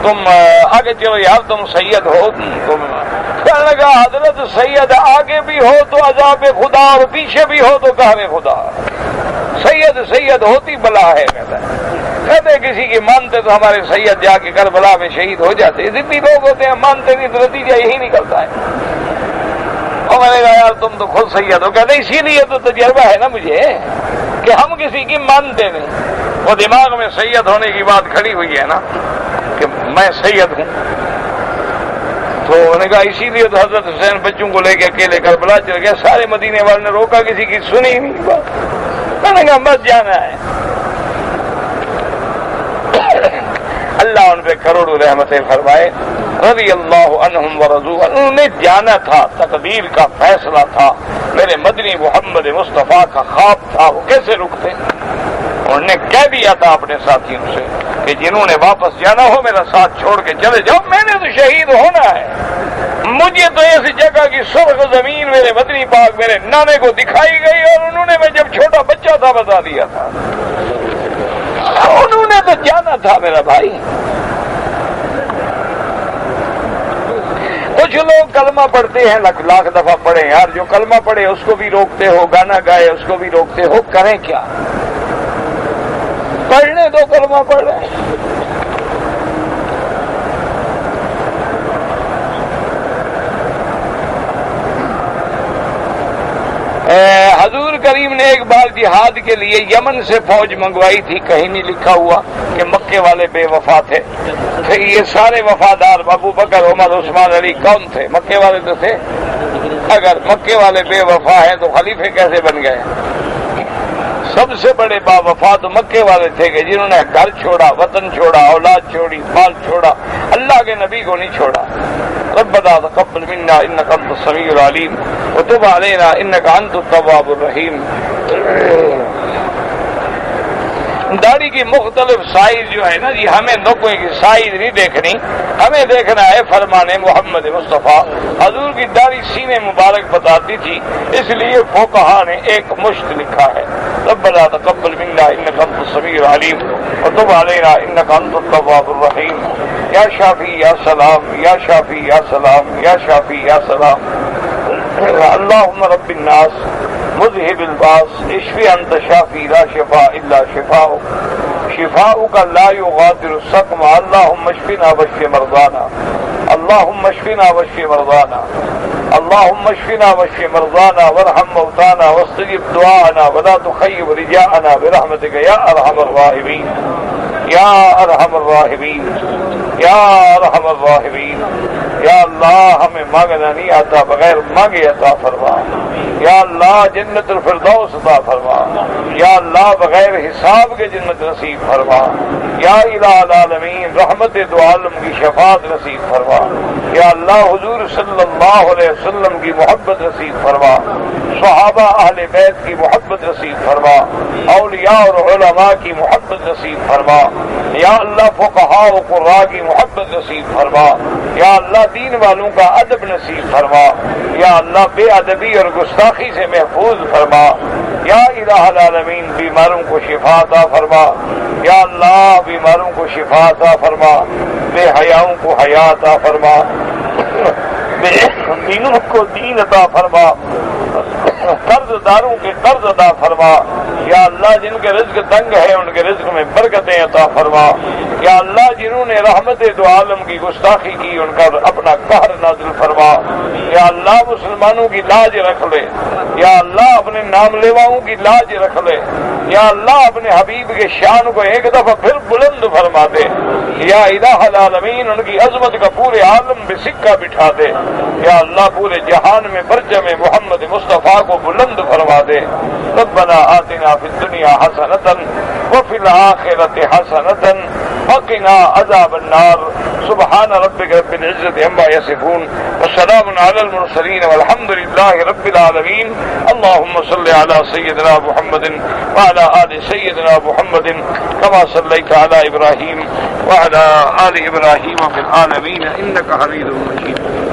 تم آگے چلو یار، تم سید ہو. تم کہنے لگا حضرت سید آگے بھی ہو تو عذاب خدا اور پیچھے بھی ہو تو قہر خدا. سید سید ہوتی بلا ہے. کہتے کسی کی مانتے تو ہمارے سید جا کے کربلا میں شہید ہو جاتے. ضدی لوگ ہوتے ہیں، مانتے نہیں تو نتیجہ یہی نکلتا ہے. اور میں نے کہا یار تم تو خود سید ہو. کہتے اسی لیے تو تجربہ ہے نا مجھے کہ ہم کسی کی مانتے نہیں. وہ دماغ میں سید ہونے کی بات کھڑی ہوئی ہے نا کہ میں سید ہوں. تو انہوں نے کہا اسی لیے تو حضرت حسین بچوں کو لے کے اکیلے کربلا چل گیا. سارے مدینے والے نے روکا، کسی کی سنی ہی نہیں بات. میں نے کہا بس جانا ہے. اللہ ان پہ کروڑوں رحمتیں فرمائے. رضی اللہ عنہم ورضوا. انہوں نے جانا تھا، تقدیر کا فیصلہ تھا، میرے مدنی محمد مصطفیٰ کا خواب تھا. وہ کیسے رکتے؟ انہوں نے کہہ دیا تھا اپنے ساتھیوں سے کہ جنہوں نے واپس جانا ہو میرا ساتھ چھوڑ کے چلے جاؤ. میں نے تو شہید ہونا ہے. مجھے تو اس جگہ کی سرخ زمین میرے مدنی پاک میرے نانے کو دکھائی گئی، اور انہوں نے میں جب چھوٹا بچہ تھا بتا دیا تھا. انہوں نے تو جانا تھا میرا بھائی. کچھ لوگ کلمہ پڑھتے ہیں، لاکھ دفعہ پڑھیں یار. جو کلمہ پڑھے اس کو بھی روکتے ہو، گانا گائے اس کو بھی روکتے ہو. کریں کیا؟ پڑھنے دو، کلمہ پڑھ رہے ہیں. حضور کریم نے ایک بار جہاد کے لیے یمن سے فوج منگوائی تھی. کہیں نہیں لکھا ہوا کہ مکے والے بے وفا تھے. یہ سارے وفادار ابو بکر عمر عثمان علی کون تھے؟ مکے والے تو تھے. اگر مکے والے بے وفا ہیں تو خلیفے کیسے بن گئے؟ سب سے بڑے با وفا تو مکے والے تھے کہ جنہوں نے گھر چھوڑا، وطن چھوڑا، اولاد چھوڑی، مال چھوڑا، اللہ کے نبی کو نہیں چھوڑا. ربنا تقبل منا انك انت السميع العليم وتب علينا انك انت التواب الرحيم. داڑھی کی مختلف سائز جو ہے نا جی، ہمیں نقوے کی سائز نہیں دیکھنی، ہمیں دیکھنا ہے فرمان محمد مصطفیٰ. حضور کی داڑھی سینے مبارک بتاتی تھی، اس لیے فقہا نے ایک مشت لکھا ہے. ربنا تقبل منا انك انت السميع العليم وتب علينا انك انت التواب الرحيم. یا شافی یا سلام، یا شافی یا سلام، یا شافی یا سلام. اللهم رب الناس مذهب الباس اشفي انت شافی لا شفاء الا شفاء شفاؤك لا يغادر سقما. اللهم اشفنا واشف مرضانا، اللهم اشفنا واشف مرضانا، اللهم اشفنا واشف مرضانا وارحم موتانا واستجب دعاءنا ولا تخيب رجاءنا برحمتك يا ارحم الراحمين یا ارحم الراحمین، یا ارحم الراحمین. یا اللہ ہمیں مانگنا نہیں آتا، بغیر مانگے عطا فرما. یا اللہ جنت الفردوس عطا فرما. یا اللہ بغیر حساب کے جنت نصیب فرما. یا الہ العالمین رحمت دو عالم کی شفاعت نصیب فرما. یا اللہ حضور صلی اللہ علیہ وسلم کی محبت نصیب فرما. صحابہ اہل بیت کی محبت نصیب فرما. اولیاء اور علماء کی محبت نصیب فرما. یا اللہ فقہاء و قراء کی محبت نصیب فرما. یا اللہ دین والوں کا ادب نصیب فرما. یا اللہ بے ادبی اور گستاخی سے محفوظ فرما. یا الہ العالمین بیماروں کو شفا عطا فرما. یا اللہ بیماروں کو شفا عطا فرما. بے حیاؤں کو حیا عطا فرما. بے دینوں کو دین عطا فرما. قرض داروں کے قرض ادا فرما، یا اللہ جن کے رزق تنگ ہے ان کے رزق میں برکتیں عطا فرما، یا اللہ جنہوں نے رحمت دو عالم کی گستاخی کی ان کا اپنا قہر نازل فرما، یا اللہ مسلمانوں کی لاج رکھ لے، یا اللہ اپنے نام لیواؤں کی لاج رکھ لے، یا اللہ اپنے حبیب کے شان کو ایک دفعہ پھر بلند فرما دے، یا الہ العالمین ان کی عظمت کا پورے عالم میں سکہ بٹھا دے، یا اللہ پورے جہان میں پرچم محمد مصطفیٰ کو بلند فرما دے۔ ربنا آتنا فی الدنیا حسنۃ وفی الآخرۃ حسنۃ وقنا عذاب النار۔ سبحان ربک رب العزۃ عما یصفون وسلام علی المرسلین والحمد للہ رب العالمین۔ اللهم صل علی سیدنا محمد وعلى آل سیدنا محمد كما صلیت علی ابراہیم وعلى آل ابراہیم فی العالمین انک حمید مجید۔